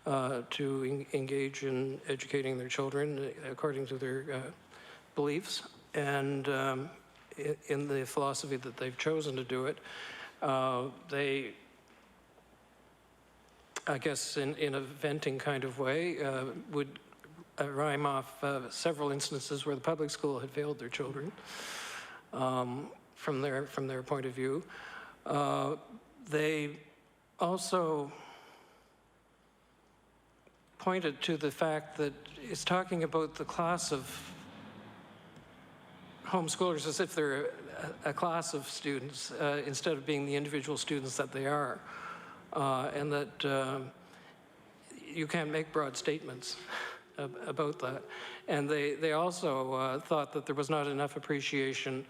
to engage in educating their children according to their beliefs and in the philosophy that they've chosen to do it. They, I guess in a venting kind of way, would rhyme off several instances where the public school had failed their children. From their point of view. They also pointed to the fact that it's talking about the class of homeschoolers as if they're a class of students instead of being the individual students that they are. And that you can't make broad statements about that. And they also thought that there was not enough appreciation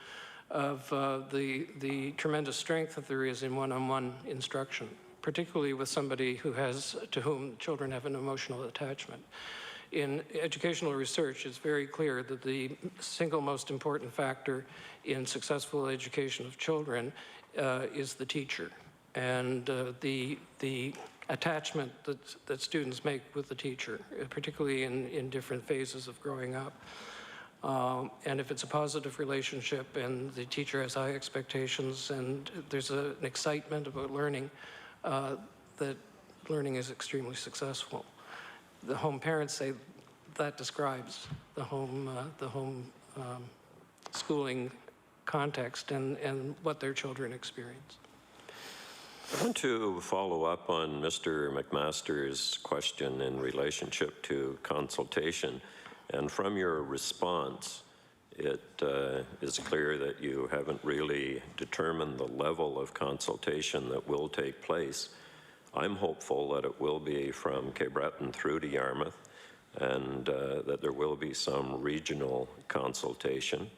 of the tremendous strength that there is in one-on-one instruction, particularly with somebody to whom children have an emotional attachment. In educational research, it's very clear that the single most important factor in successful education of children is the teacher and the attachment that students make with the teacher, particularly in different phases of growing up. And if it's a positive relationship and the teacher has high expectations and there's an excitement about learning, that learning is extremely successful. The home parents say that describes the home schooling context and what their children experience. I want to follow up on Mr. McMaster's question in relationship to consultation. And from your response, it is clear that you haven't really determined the level of consultation that will take place. I'm hopeful that it will be from Cape Breton through to Yarmouth, and that there will be some regional consultation.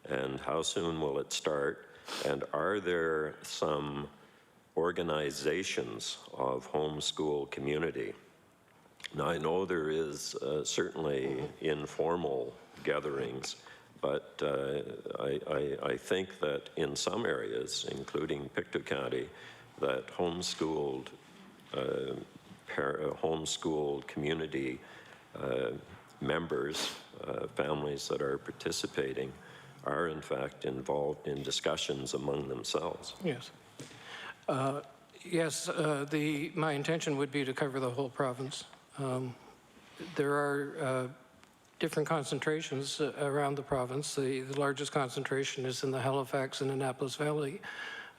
And how soon will it start? And are there some organizations of homeschool community? Now, I know there is certainly informal gatherings, but I think that in some areas, including Pictou County, that homeschooled community members, families that are participating, are in fact involved in discussions among themselves. Yes. Yes, my intention would be to cover the whole province. There are different concentrations around the province. The largest concentration is in the Halifax and Annapolis Valley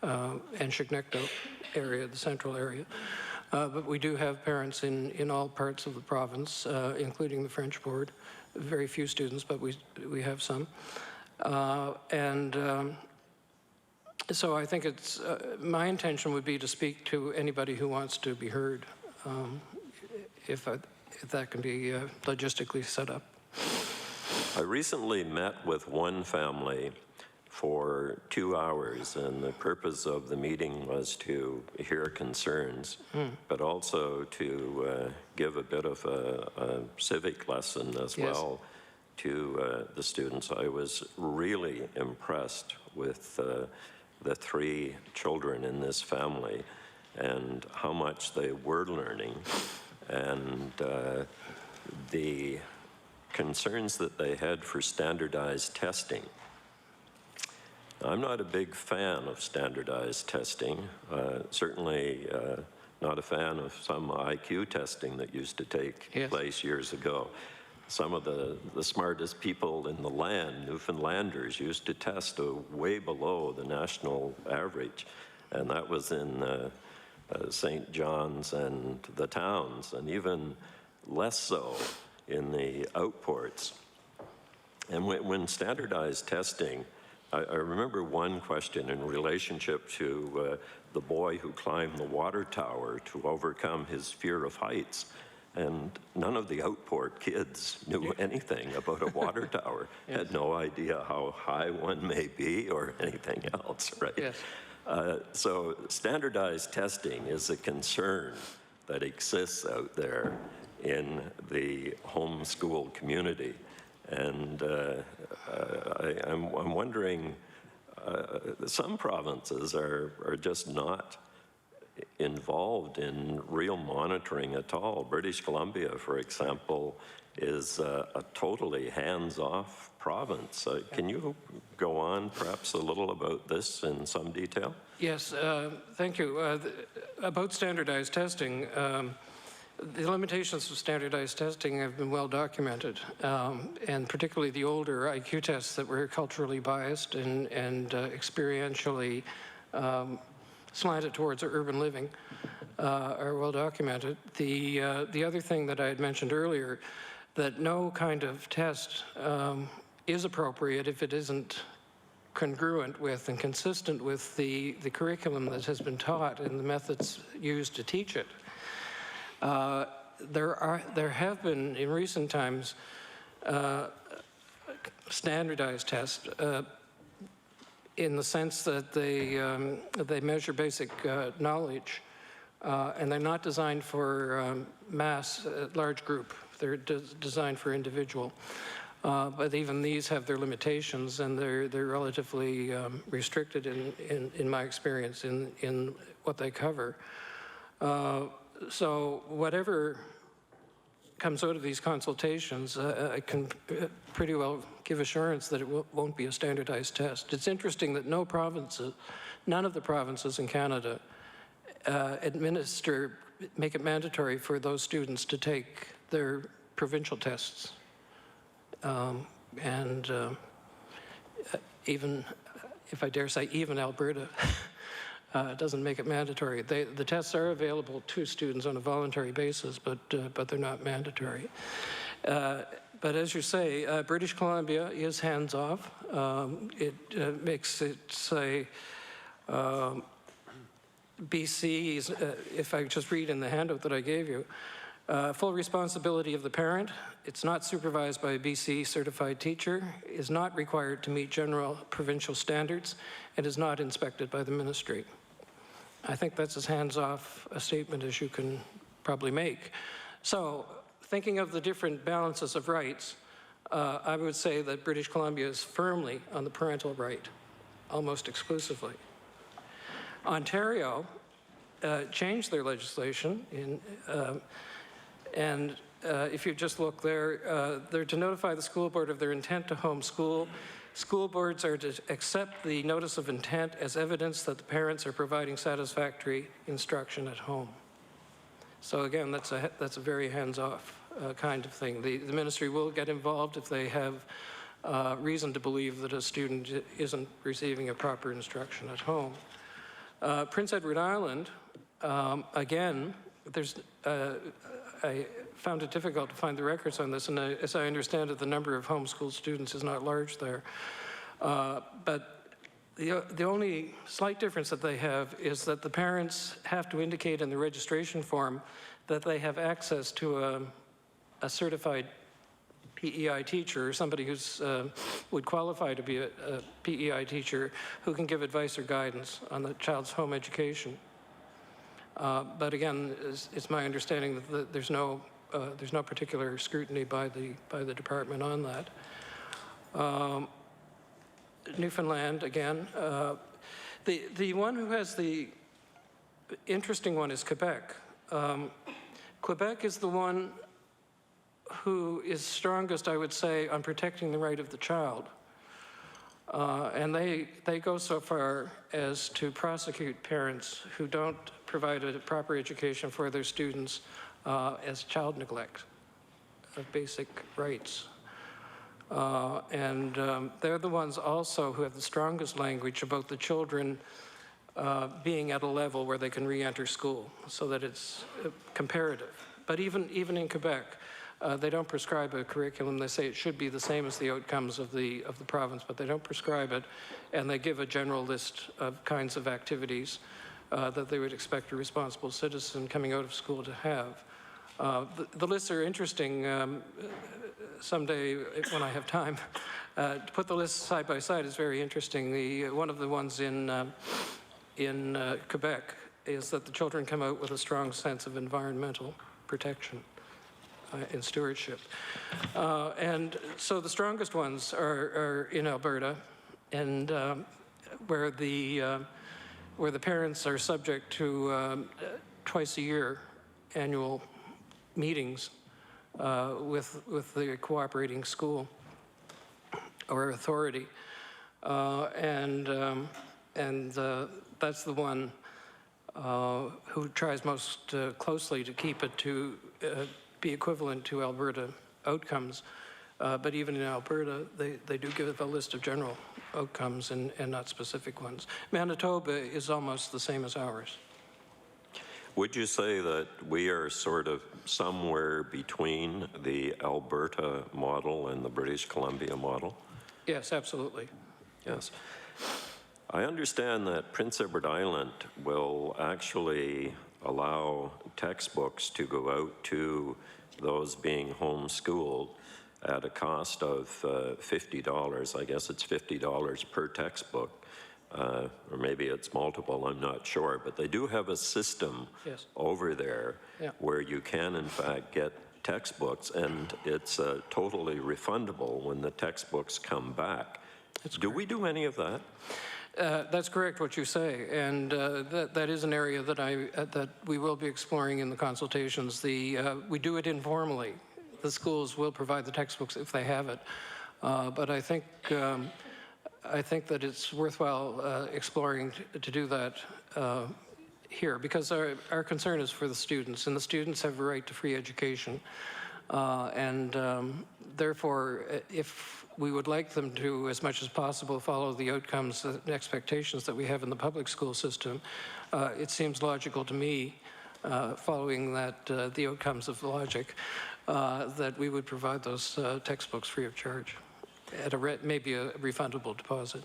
and Chignecto area, the central area. But we do have parents in all parts of the province, including the French board. Very few students, but we have some. So I think it's, my intention would be to speak to anybody who wants to be heard, if that can be logistically set up. I recently met with one family for 2 hours, and the purpose of the meeting was to hear concerns, but also to give a bit of a civic lesson as well to the students. I was really impressed with the 3 children in this family and how much they were learning, and the concerns that they had for standardized testing. I'm not a big fan of standardized testing, certainly not a fan of some IQ testing that used to take place years ago. Some of the smartest people in the land, Newfoundlanders, used to test way below the national average, and that was in St. John's and the towns, and even less so in the outports. And when standardized testing, I remember one question in relationship to the boy who climbed the water tower to overcome his fear of heights. And none of the outport kids knew anything about a water tower, had no idea how high one may be or anything else, right? Yes. So standardized testing is a concern that exists out there in the homeschool community. And I'm wondering, some provinces are just not involved in real monitoring at all. British Columbia, for example, is a totally hands-off province. Can you go on perhaps a little about this in some detail? Yes, thank you. About standardized testing, the limitations of standardized testing have been well documented, and particularly the older IQ tests that were culturally biased and experientially slanted towards urban living are well documented. The other thing that I had mentioned earlier, that no kind of test is appropriate if it isn't congruent with and consistent with the curriculum that has been taught and the methods used to teach it. There have been in recent times standardized tests in the sense that they measure basic knowledge, and they're not designed for mass, large group. They're designed for individual. But even these have their limitations, and they're relatively restricted in my experience in what they cover. So whatever comes out of these consultations, I can pretty well give assurance that it won't be a standardized test. It's interesting that none of the provinces in Canada make it mandatory for those students to take their provincial tests. Even, if I dare say, even Alberta doesn't make it mandatory. The tests are available to students on a voluntary basis, but they're not mandatory. But as you say, British Columbia is hands-off. It makes it say BC is, if I just read in the handout that I gave you, full responsibility of the parent. It's not supervised by a BC certified teacher, is not required to meet general provincial standards, and is not inspected by the ministry. I think that's as hands-off a statement as you can probably make. So, thinking of the different balances of rights, I would say that British Columbia is firmly on the parental right, almost exclusively. Ontario changed their legislation, and if you just look there, they're to notify the school board of their intent to homeschool. School boards are to accept the notice of intent as evidence that the parents are providing satisfactory instruction at home. So again, that's a very hands-off kind of thing. The ministry will get involved if they have reason to believe that a student isn't receiving a proper instruction at home. Prince Edward Island, again, I found it difficult to find the records on this, and as I understand it, the number of homeschooled students is not large there. But the only slight difference that they have is that the parents have to indicate in the registration form that they have access to a certified PEI teacher, or somebody who's would qualify to be a PEI teacher who can give advice or guidance on the child's home education. But again, it's my understanding that there's no particular scrutiny by the department on that. Newfoundland, again, the one who has the interesting one is Quebec. Quebec is the one who is strongest, I would say, on protecting the right of the child. And they go so far as to prosecute parents who don't provide a proper education for their students as child neglect of basic rights. And they're the ones also who have the strongest language about the children being at a level where they can re-enter school, so that it's comparative. But even in Quebec, they don't prescribe a curriculum. They say it should be the same as the outcomes of the province, but they don't prescribe it, and they give a general list of kinds of activities that they would expect a responsible citizen coming out of school to have. The lists are interesting. Someday, when I have time, to put the lists side by side is very interesting. One of the ones in Quebec is that the children come out with a strong sense of environmental protection and stewardship. And so the strongest ones are in Alberta, and where the parents are subject to twice a year annual meetings with the cooperating school or authority, and that's the one who tries most closely to keep it to be equivalent to Alberta outcomes. But even in Alberta, they do give a list of general outcomes and not specific ones. Manitoba is almost the same as ours. Would you say that we are sort of somewhere between the Alberta model and the British Columbia model? Yes, absolutely. Yes. I understand that Prince Edward Island will actually allow textbooks to go out to those being homeschooled at a cost of $50. I guess it's $50 per textbook. Or maybe it's multiple, I'm not sure, but they do have a system over there where you can in fact get textbooks, and it's totally refundable when the textbooks come back. Do we do any of that? That's correct, what you say, and that is an area that we will be exploring in the consultations. We do it informally. The schools will provide the textbooks if they have it, but I think that it's worthwhile exploring to do that here, because our concern is for the students, and the students have a right to free education. And therefore, if we would like them to, as much as possible, follow the outcomes and expectations that we have in the public school system, it seems logical to me, following that the outcomes of logic, that we would provide those textbooks free of charge at maybe a refundable deposit.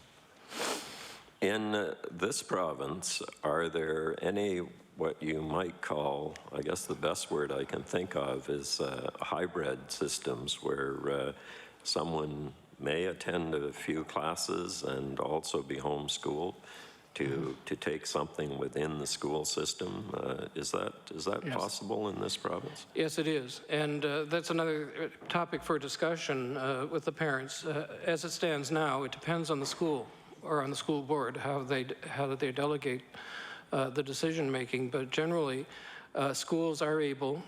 In this province, are there any what you might call, I guess the best word I can think of is hybrid systems where someone may attend a few classes and also be homeschooled to take something within the school system? Is that Yes. possible in this province? Yes, it is. And that's another topic for discussion with the parents. As it stands now, it depends on the school or on the school board how they delegate the decision making. But generally, schools are able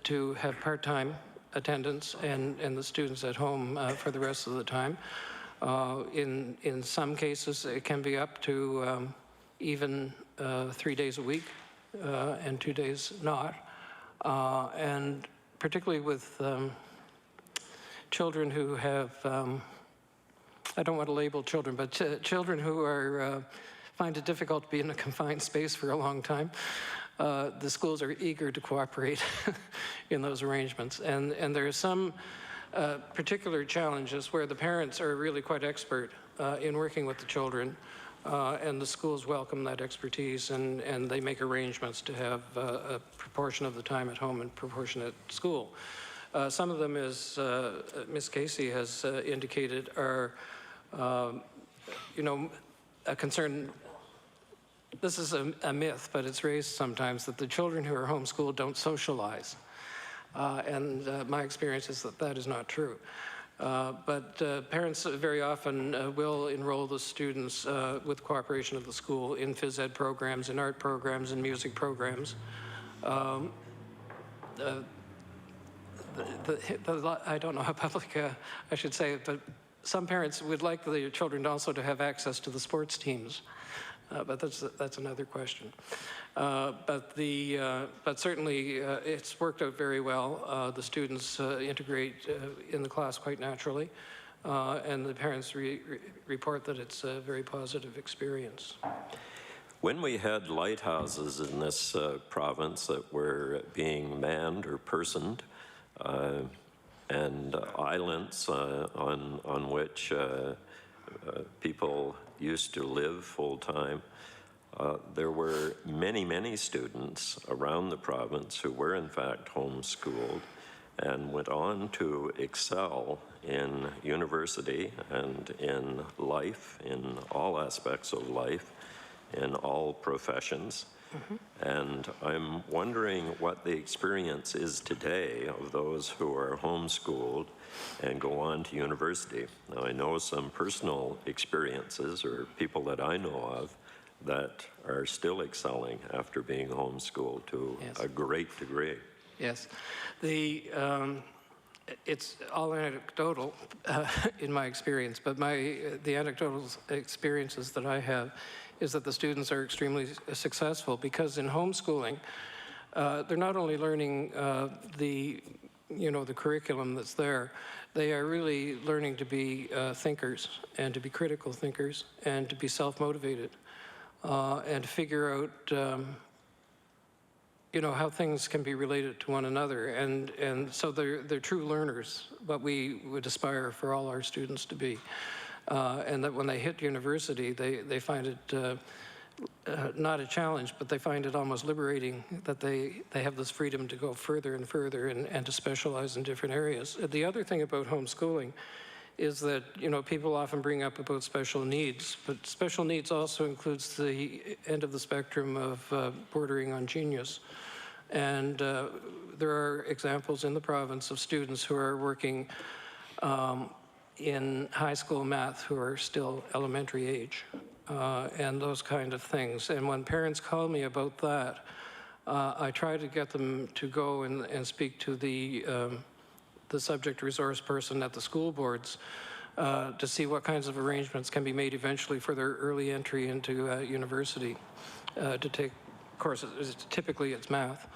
to have part-time attendance and the students at home for the rest of the time. In some cases, it can be up to even 3 days a week and 2 days not. And particularly with children who have, I don't want to label children, but children who are find it difficult to be in a confined space for a long time, the schools are eager to cooperate in those arrangements. And there are some particular challenges where the parents are really quite expert in working with the children, and the schools welcome that expertise, and they make arrangements to have a proportion of the time at home and proportion at school. Some of them, as Ms. Casey has indicated, are, a concern. This is a myth, but it's raised sometimes that the children who are homeschooled don't socialize. And my experience is that that is not true. But parents very often will enroll the students with cooperation of the school in phys ed programs, in art programs, in music programs. I don't know how public I should say it, but some parents would like the children also to have access to the sports teams. But that's another question. But certainly it's worked out very well. The students integrate in the class quite naturally, and the parents report that it's a very positive experience. When we had lighthouses in this province that were being manned or personed, and islands on which people used to live full-time, there were many students around the province who were in fact homeschooled and went on to excel in university and in life, in all aspects of life, in all professions. And I'm wondering what the experience is today of those who are homeschooled and go on to university. Now, I know some personal experiences or people that I know of that are still excelling after being homeschooled to a great degree. Yes. It's all anecdotal in my experience, but the anecdotal experiences that I have is that the students are extremely successful because in homeschooling, they're not only learning the curriculum that's there, they are really learning to be thinkers and to be critical thinkers and to be self-motivated and to figure out how things can be related to one another. And so they're true learners, what we would aspire for all our students to be. And that when they hit university, they find it not a challenge, but they find it almost liberating that they have this freedom to go further and further and to specialize in different areas. The other thing about homeschooling is that, people often bring up about special needs, but special needs also includes the end of the spectrum of bordering on genius. And there are examples in the province of students who are working in high school math who are still elementary age, and those kind of things. And when parents call me about that, I try to get them to go and speak to the subject resource person at the school boards to see what kinds of arrangements can be made eventually for their early entry into university to take courses. Typically it's math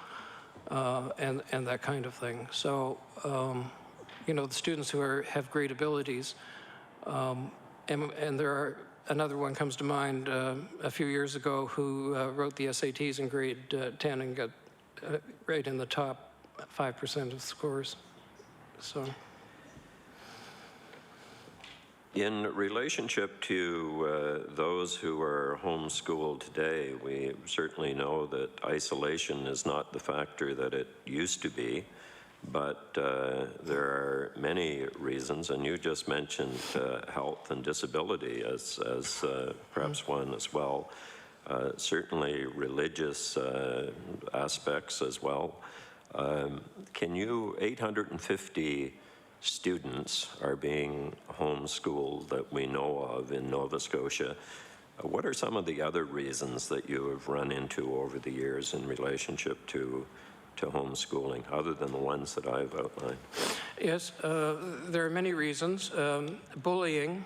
and that kind of thing. So, the students who have great abilities, and there are, another one comes to mind a few years ago who wrote the SATs in grade 10 and got right in the top 5% of scores. So. In relationship to those who are homeschooled today, we certainly know that isolation is not the factor that it used to be, but there are many reasons, and you just mentioned health and disability as perhaps one as well. Certainly religious aspects as well. Can you, 850 students are being homeschooled that we know of in Nova Scotia. What are some of the other reasons that you have run into over the years in relationship to homeschooling, other than the ones that I've outlined? Yes, there are many reasons. Bullying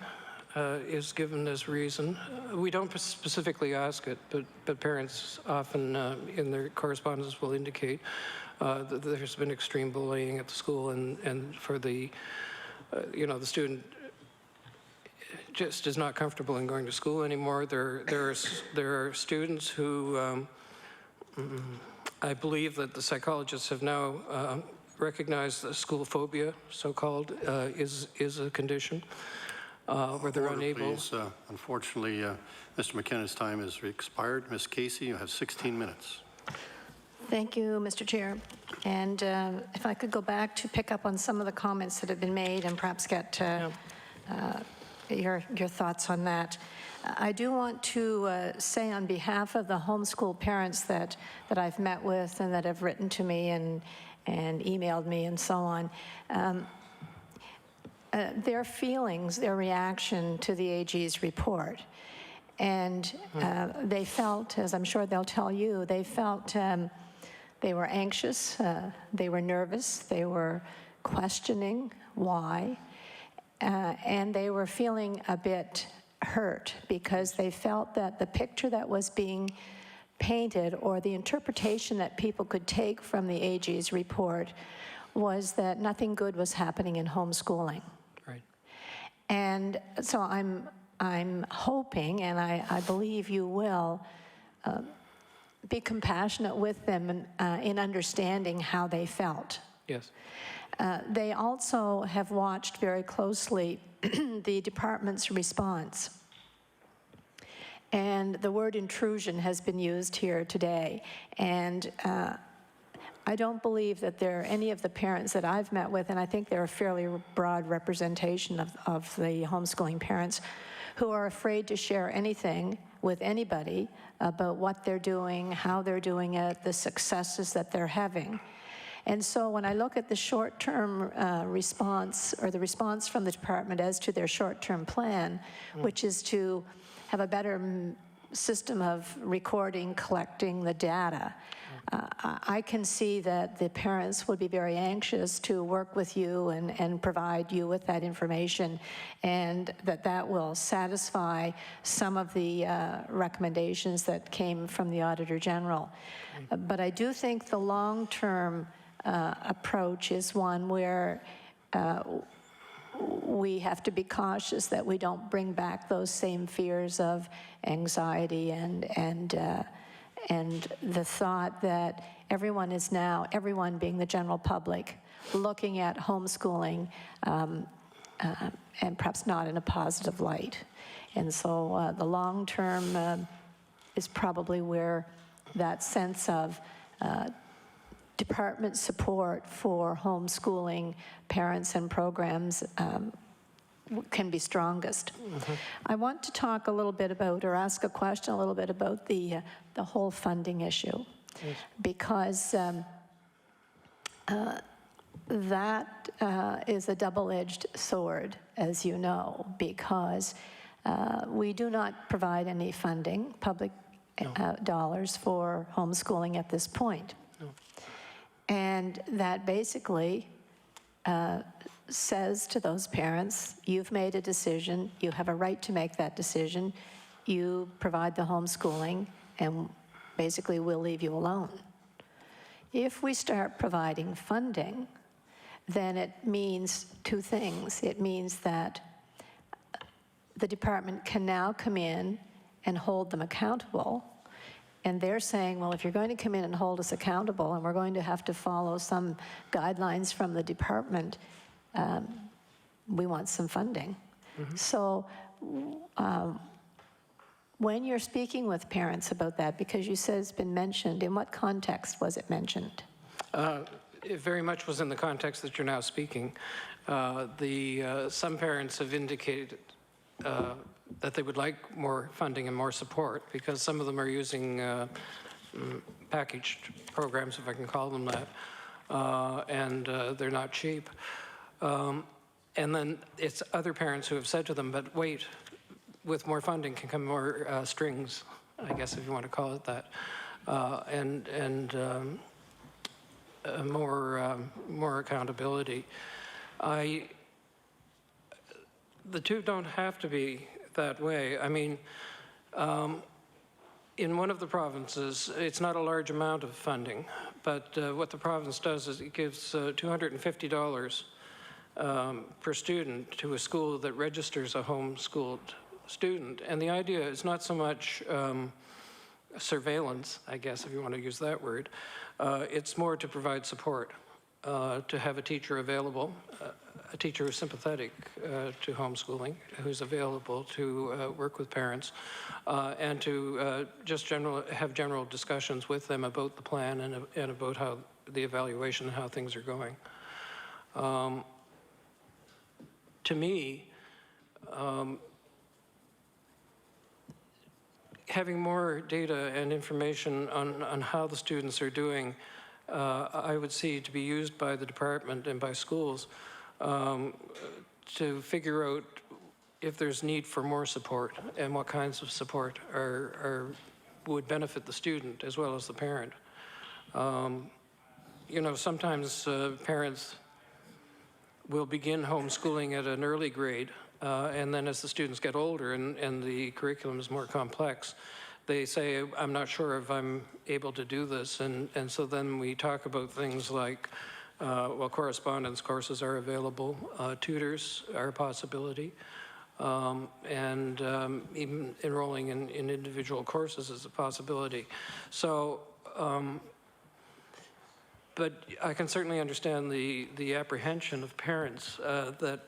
is given as reason. We don't specifically ask it, but parents often in their correspondence will indicate that there's been extreme bullying at the school, and for the, the student just is not comfortable in going to school anymore. There are students who, I believe that the psychologists have now recognized that school phobia, so-called, is a condition where they're unable. Please, unfortunately, Mr. McKenna's time has expired. Ms. Casey, you have 16 minutes. Thank you, Mr. Chair. And if I could go back to pick up on some of the comments that have been made and perhaps get your thoughts on that. I do want to say on behalf of the homeschool parents that I've met with and that have written to me and emailed me and so on, their feelings, their reaction to the AG's report. And they felt, as I'm sure they'll tell you, they felt they were anxious, they were nervous, they were questioning why, and they were feeling a bit hurt because they felt that the picture that was being painted, or the interpretation that people could take from the AG's report, was that nothing good was happening in homeschooling. Right. And so I'm hoping, and I believe you will, be compassionate with them in understanding how they felt. Yes. They also have watched very closely the department's response. And the word intrusion has been used here today. And I don't believe that there are any of the parents that I've met with, and I think they're a fairly broad representation of the homeschooling parents, who are afraid to share anything with anybody about what they're doing, how they're doing it, the successes that they're having. And so when I look at the short-term response, or the response from the department as to their short-term plan, which is to have a better system of recording, collecting the data, I can see that the parents would be very anxious to work with you and provide you with that information, and that will satisfy some of the recommendations that came from the Auditor General. But I do think the long-term approach is one where we have to be cautious that we don't bring back those same fears of anxiety and the thought that everyone is now, everyone being the general public, looking at homeschooling and perhaps not in a positive light. And so the long term is probably where that sense of department support for homeschooling parents and programs can be strongest. I want to talk a little bit about, or ask a question a little bit about the whole funding issue, because that is a double-edged sword, as you know, because we do not provide any funding, public dollars, for homeschooling at this point. And that basically says to those parents, you've made a decision, you have a right to make that decision, you provide the homeschooling, and basically we'll leave you alone. If we start providing funding, then it means two things. It means that the department can now come in and hold them accountable And they're saying, well, if you're going to come in and hold us accountable and we're going to have to follow some guidelines from the department, we want some funding. So when you're speaking with parents about that, because you said it's been mentioned, in what context was it mentioned? It very much was in the context that you're now speaking. Some parents have indicated that they would like more funding and more support, because some of them are using packaged programs, if I can call them that, and they're not cheap. And then it's other parents who have said to them, but wait, with more funding can come more strings, I guess if you want to call it that, and more accountability. The two don't have to be that way. I mean, in one of the provinces, it's not a large amount of funding, but what the province does is it gives $250 per student to a school that registers a homeschooled student. And the idea is not so much surveillance, I guess, if you want to use that word. It's more to provide support, to have a teacher available, a teacher who's sympathetic to homeschooling, who's available to work with parents, and to just have general discussions with them about the plan and about how the evaluation and how things are going. To me, having more data and information on how the students are doing, I would see to be used by the department and by schools to figure out if there's need for more support and what kinds of support would benefit the student as well as the parent. You know, sometimes parents will begin homeschooling at an early grade, and then as the students get older and the curriculum is more complex, they say, I'm not sure if I'm able to do this. And so then we talk about things like, well, correspondence courses are available, tutors are a possibility, and even enrolling in individual courses is a possibility. So, but I can certainly understand the apprehension of parents that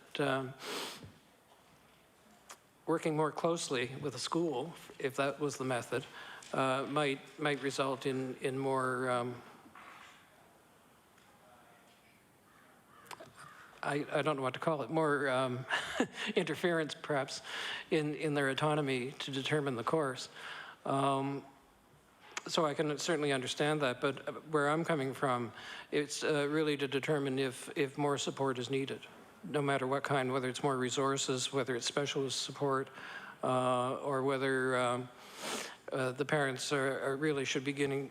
working more closely with a school, if that was the method, might result in more, I don't know what to call it, more interference perhaps in their autonomy to determine the course. So I can certainly understand that, but where I'm coming from, it's really to determine if more support is needed, no matter what kind, whether it's more resources, whether it's specialist support, or whether the parents really should begin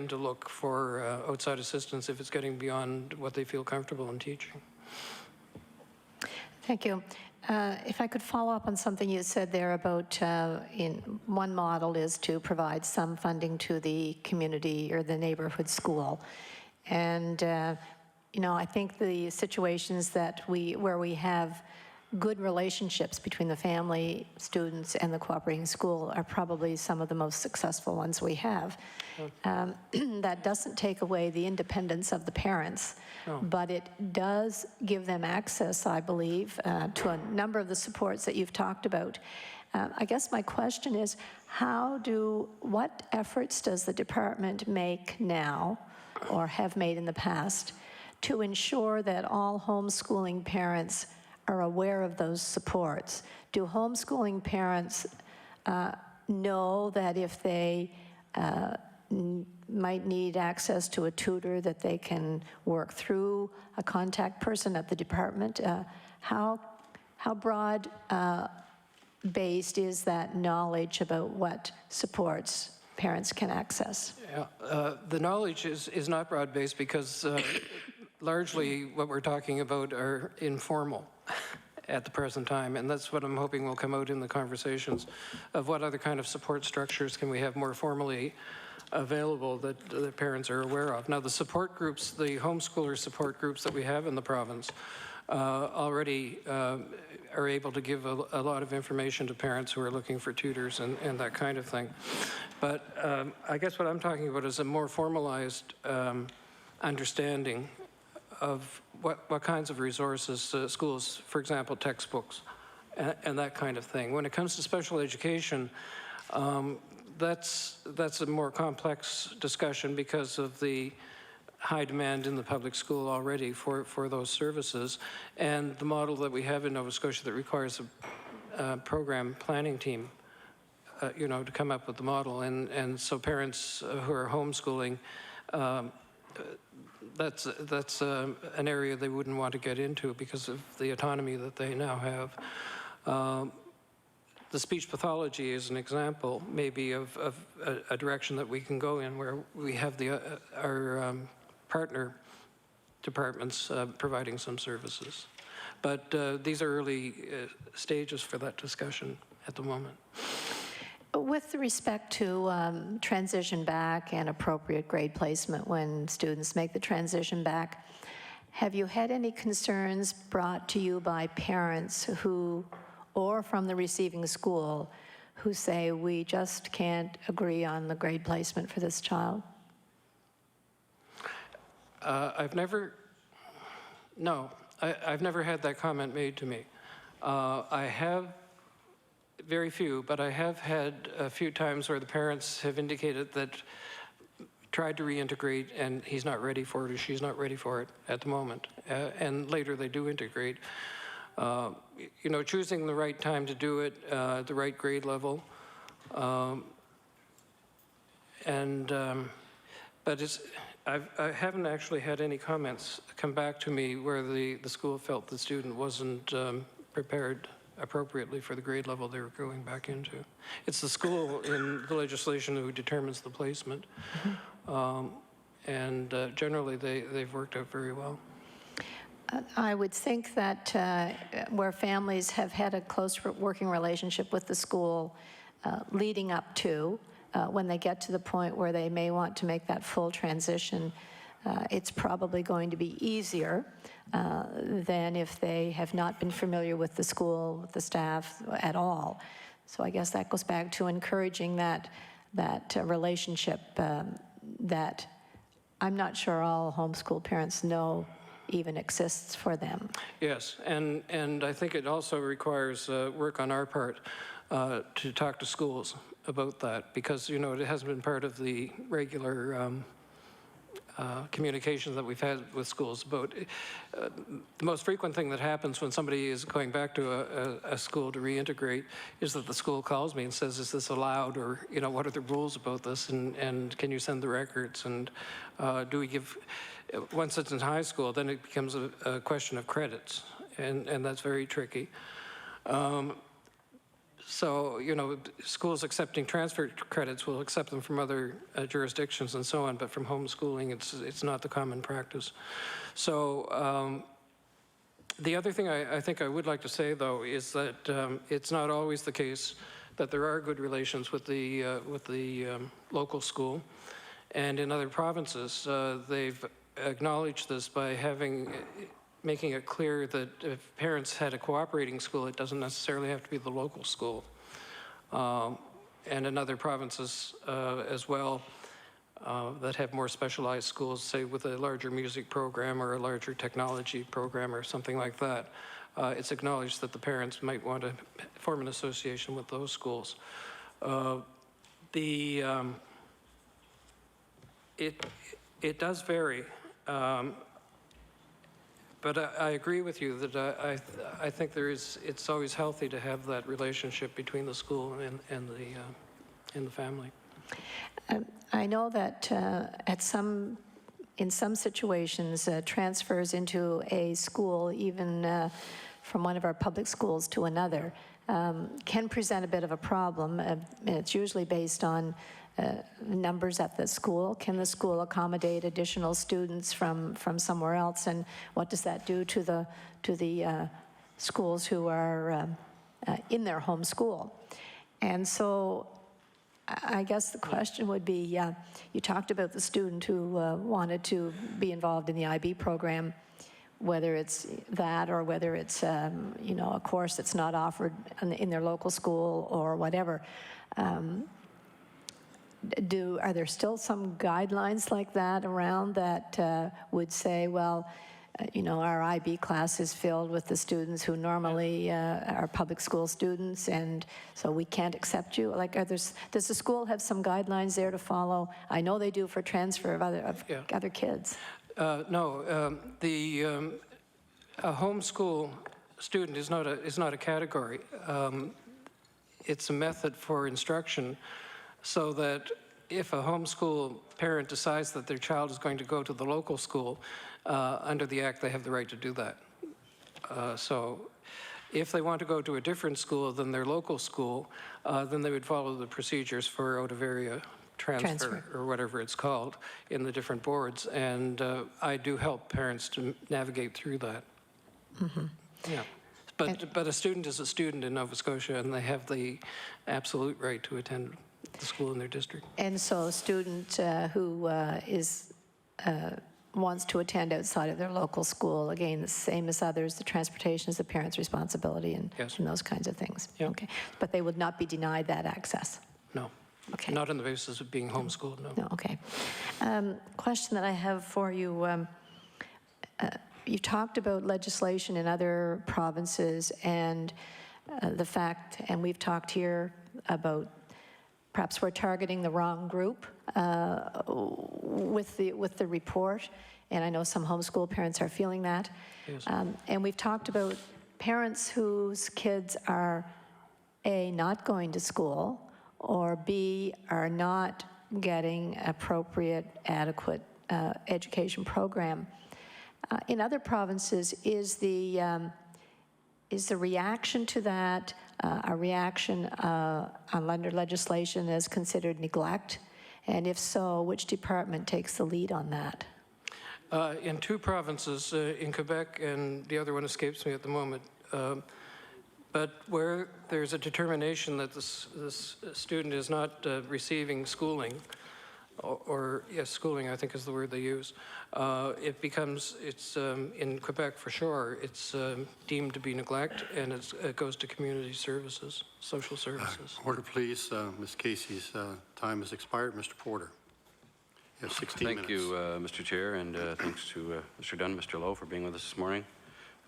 to look for outside assistance if it's getting beyond what they feel comfortable in teaching. Thank you. If I could follow up on something you said there about in one model is to provide some funding to the community or the neighborhood school. And, you know, I think the situations where we have good relationships between the family, students, and the cooperating school are probably some of the most successful ones we have. That doesn't take away the independence of the parents, but it does give them access, I believe, to a number of the supports that you've talked about. I guess my question is, what efforts does the department make now, or have made in the past, to ensure that all homeschooling parents are aware of those supports? Do homeschooling parents know that if they might need access to a tutor, that they can work through a contact person at the department? How broad based is that knowledge about what supports parents can access? Yeah, the knowledge is not broad-based because largely what we're talking about are informal at the present time, and that's what I'm hoping will come out in the conversations of what other kind of support structures can we have more formally available that parents are aware of. Now, the support groups, the homeschooler support groups that we have in the province, already are able to give a lot of information to parents who are looking for tutors and that kind of thing. But I guess what I'm talking about is a more formalized understanding of what kinds of resources schools, for example, textbooks, and that kind of thing. When it comes to special education, that's a more complex discussion because of the high demand in the public school already for those services, and the model that we have in Nova Scotia that requires a program planning team, to come up with the model, and so parents who are homeschooling, that's an area they wouldn't want to get into because of the autonomy that they now have. The speech pathology is an example, maybe, of a direction that we can go in, where we have our partner departments providing some services. But these are early stages for that discussion at the moment. With respect to transition back and appropriate grade placement when students make the transition back, have you had any concerns brought to you by parents who, or from the receiving school, who say, we just can't agree on the grade placement for this child? I've never had that comment made to me. I have very few, but I have had a few times where the parents have indicated that tried to reintegrate and he's not ready for it or she's not ready for it at the moment. And later they do integrate. Choosing the right time to do it, the right grade level. But I haven't actually had any comments come back to me where the school felt the student wasn't prepared appropriately for the grade level they were going back into. It's the school in the legislation who determines the placement. And generally they've worked out very well. I would think that where families have had a close working relationship with the school leading up to, when they get to the point where they may want to make that full transition, it's probably going to be easier than if they have not been familiar with the school, with the staff at all. So I guess that goes back to encouraging that relationship that I'm not sure all homeschool parents know even exists for them. Yes, and I think it also requires work on our part to talk to schools about that, because it hasn't been part of the regular communications that we've had with schools about. The most frequent thing that happens when somebody is going back to a school to reintegrate is that the school calls me and says, is this allowed, or what are the rules about this, and can you send the records, and do we give, once it's in high school, then it becomes a question of credits, and that's very tricky. So, schools accepting transfer credits will accept them from other jurisdictions and so on, but from homeschooling, it's not the common practice. So, the other thing I think I would like to say, though, is that it's not always the case that there are good relations with the local school. And in other provinces, they've acknowledged this by making it clear that if parents had a cooperating school, it doesn't necessarily have to be the local school. And in other provinces as well that have more specialized schools, say with a larger music program or a larger technology program or something like that, it's acknowledged that the parents might want to form an association with those schools. It does vary. But I agree with you that I think it's always healthy to have that relationship between the school and the family. I know that in some situations, transfers into a school, even from one of our public schools to another, can present a bit of a problem. And it's usually based on numbers at the school. Can the school accommodate additional students from somewhere else, and what does that do to the schools who are in their home school? And so I guess the question would be, you talked about the student who wanted to be involved in the IB program. whether it's that or whether it's, you know, a course that's not offered in their local school or whatever. Are there still some guidelines like that around that would say, well, you know, our IB class is filled with the students who normally are public school students, and so we can't accept you? Like, does the school have some guidelines there to follow? I know they do for transfer of other kids. No, a homeschool student is not a category. It's a method for instruction, so that if a homeschool parent decides that their child is going to go to the local school, under the Act, they have the right to do that. So if they want to go to a different school than their local school, then they would follow the procedures for out-of-area transfer, or whatever it's called, in the different boards. And I do help parents to navigate through that. Mm-hmm. Yeah. But a student is a student in Nova Scotia, and they have the absolute right to attend the school in their district. And so a student who wants to attend outside of their local school, again, the same as others, the transportation is the parent's responsibility, and, yes, and those kinds of things. Yeah. Okay. But they would not be denied that access? No. Okay. Not on the basis of being homeschooled, no. No, okay. Question that I have for you, you talked about legislation in other provinces and the fact, and we've talked here about perhaps we're targeting the wrong group with the report, and I know some homeschool parents are feeling that. Yes. And we've talked about parents whose kids are A, not going to school, or B, are not getting appropriate, adequate education program. In other provinces, is the reaction to that a reaction under legislation as considered neglect? And if so, which department takes the lead on that? In two provinces, in Quebec, and the other one escapes me at the moment, but where there's a determination that this student is not receiving schooling, or yes, schooling, I think is the word they use, it's in Quebec for sure, it's deemed to be neglect, and it goes to community services, social services. Order, please. Ms. Casey's time has expired. Mr. Porter, you have 16 minutes. Thank you, Mr. Chair, and thanks to Mr. Dunn, Mr. Lowe for being with us this morning.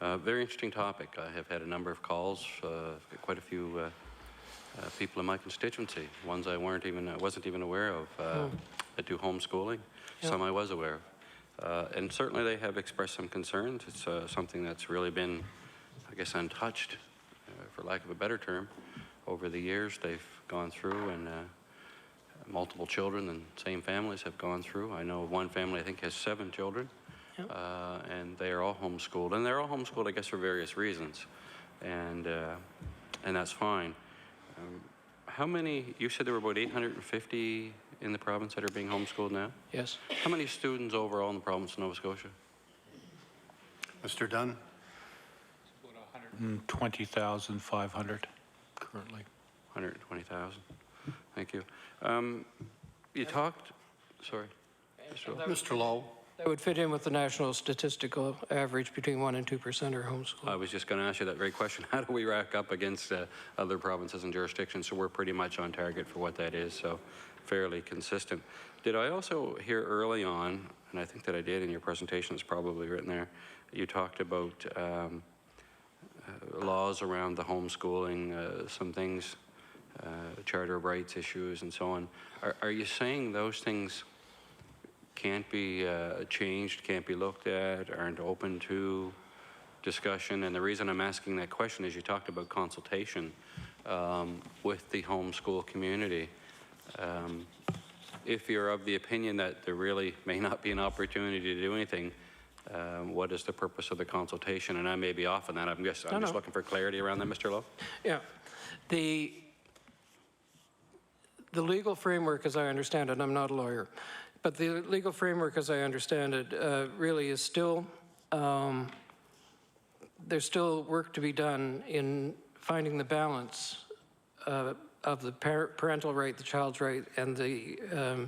Very interesting topic. I have had a number of calls, quite a few people in my constituency, ones I wasn't even aware of, that do homeschooling. Yeah. Some I was aware of. And certainly they have expressed some concerns. It's something that's really been, I guess, untouched, for lack of a better term, over the years they've gone through, and multiple children and same families have gone through. I know one family I think has 7 children. Yep. And they are all homeschooled, and they're all homeschooled, I guess, for various reasons, and that's fine. How many? You said there were about 850 in the province that are being homeschooled now. Yes. How many students overall in the province of Nova Scotia? Mr. Dunn. It's about 120,500 currently. 120,000. Thank you. You talked. Sorry. Mr. Lowe. That would fit in with the national statistical average. Between 1% and 2% are homeschooled. I was just going to ask you that very question. How do we rack up against other provinces and jurisdictions? So we're pretty much on target for what that is, so fairly consistent. Did I also hear early on, and I think that I did in your presentation, it's probably written there, you talked about laws around the homeschooling, some things, Charter of Rights issues and so on. Are you saying those things can't be changed, can't be looked at, aren't open to discussion? And the reason I'm asking that question is you talked about consultation with the homeschool community. If you're of the opinion that there really may not be an opportunity to do anything, what is the purpose of the consultation? And I may be off on that. I'm just looking for clarity around that, Mr. Lowe. Yeah. The legal framework, as I understand it, I'm not a lawyer, but the legal framework, as I understand it, really is still, there's still work to be done in finding the balance of the parental right, the child's right, and the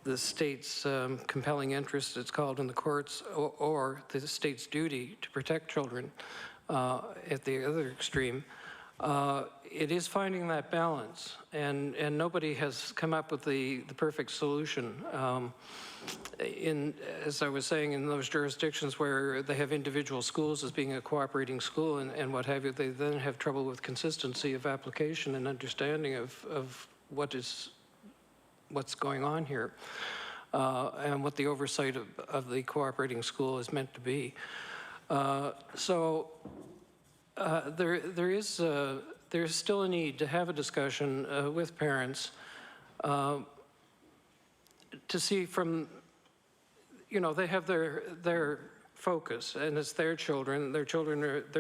the state's compelling interest, it's called in the courts, or the state's duty to protect children at the other extreme. It is finding that balance, and nobody has come up with the perfect solution. As I was saying, in those jurisdictions where they have individual schools as being a cooperating school and what have you, they then have trouble with consistency of application and understanding of what's going on here and what the oversight of the cooperating school is meant to be. There's still a need to have a discussion with parents to see from, they have their focus, and it's their children. Their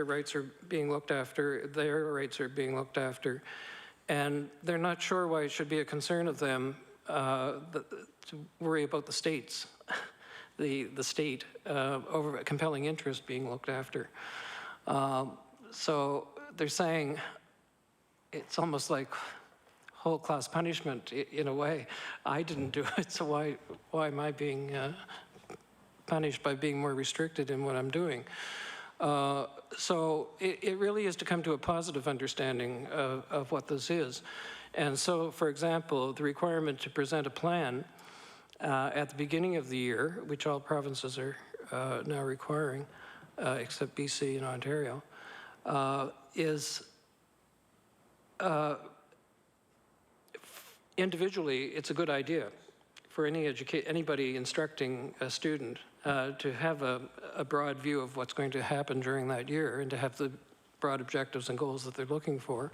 rights are being looked after. Their rights are being looked after, and they're not sure why it should be a concern of them to worry about the states, the state over a compelling interest being looked after. So they're saying it's almost like whole class punishment in a way. I didn't do it, so why am I being punished by being more restricted in what I'm doing? So it really is to come to a positive understanding of what this is. And so, for example, the requirement to present a plan at the beginning of the year, which all provinces are now requiring, except BC and Ontario, is individually, it's a good idea for anybody instructing a student to have a broad view of what's going to happen during that year and to have the broad objectives and goals that they're looking for.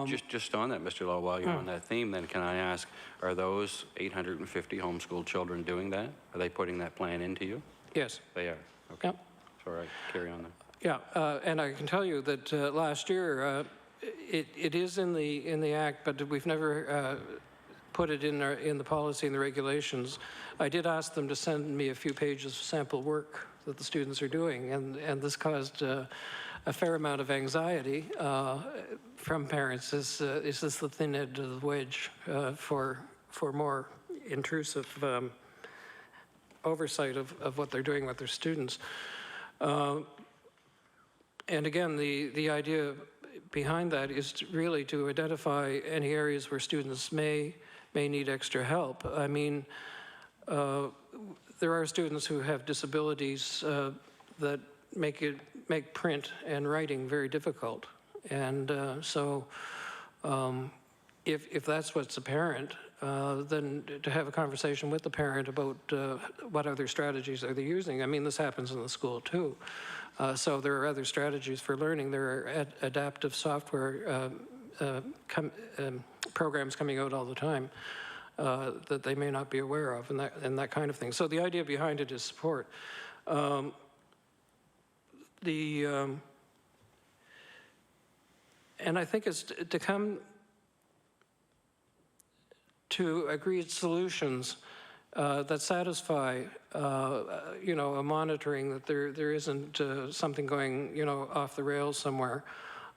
Just on that, Mr. Lowe, while you're on that theme, then can I ask, are those 850 homeschooled children doing that? Are they putting that plan into you? Yes. They are? Okay. Yep. All right, carry on then. Yeah, and I can tell you that last year, it is in the Act, but we've never put it in the policy and the regulations. I did ask them to send me a few pages of sample work that the students are doing, and this caused a fair amount of anxiety from parents. Is this the thin edge of the wedge for more intrusive oversight of what they're doing with their students? And again, the idea behind that is really to identify any areas where students may need extra help. I mean, there are students who have disabilities that make print and writing very difficult. And so if that's what's apparent, then to have a conversation with the parent about what other strategies are they using. I mean, this happens in the school too. So there are other strategies for learning. There are adaptive software programs coming out all the time that they may not be aware of, and that kind of thing. So the idea behind it is support. And I think it's to come to agreed solutions that satisfy, a monitoring that there isn't something going, off the rails somewhere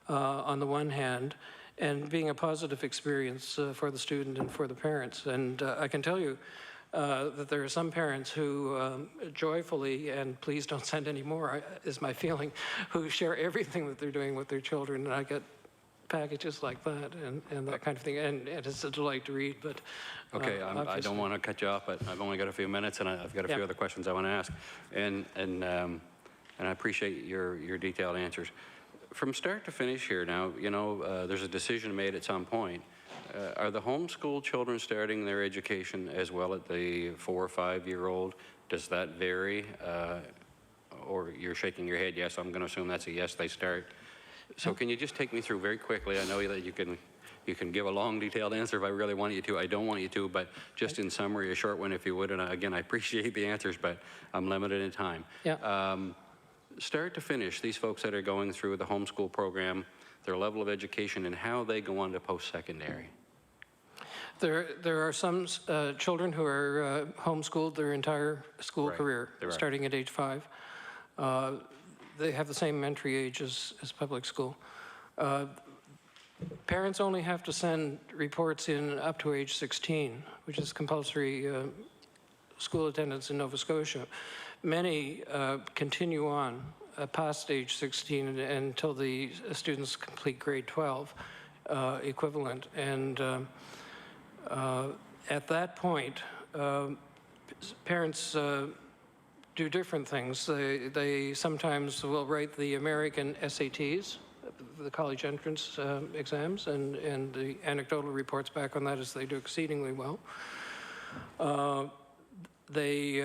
on the one hand, and being a positive experience for the student and for the parents. And I can tell you that there are some parents who joyfully, and please don't send any more, is my feeling, who share everything that they're doing with their children, and I get packages like that and that kind of thing, and it's a delight to read. But okay, I don't want to cut you off, but I've only got a few minutes, and I've got a few other questions I want to ask, and I appreciate your detailed answers. From start to finish here now, there's a decision made at some point. Are the homeschool children starting their education as well at the 4 or 5-year-old? Does that vary? Or you're shaking your head, yes, I'm going to assume that's a yes, they start. So can you just take me through very quickly? I know that you can give a long, detailed answer if I really want you to. I don't want you to, but just in summary, a short one if you would. And again, I appreciate the answers, but I'm limited in time. Yeah. Start to finish, these folks that are going through the homeschool program, their level of education and how they go on to post-secondary. There are some children who are homeschooled their entire school career, starting at age 5. They have the same entry age as public school. Parents only have to send reports in up to age 16, which is compulsory school attendance in Nova Scotia. Many continue on past age 16 until the students complete grade 12 equivalent. And at that point, parents do different things. They sometimes will write the American SATs, the college entrance exams, and the anecdotal reports back on that is they do exceedingly well. They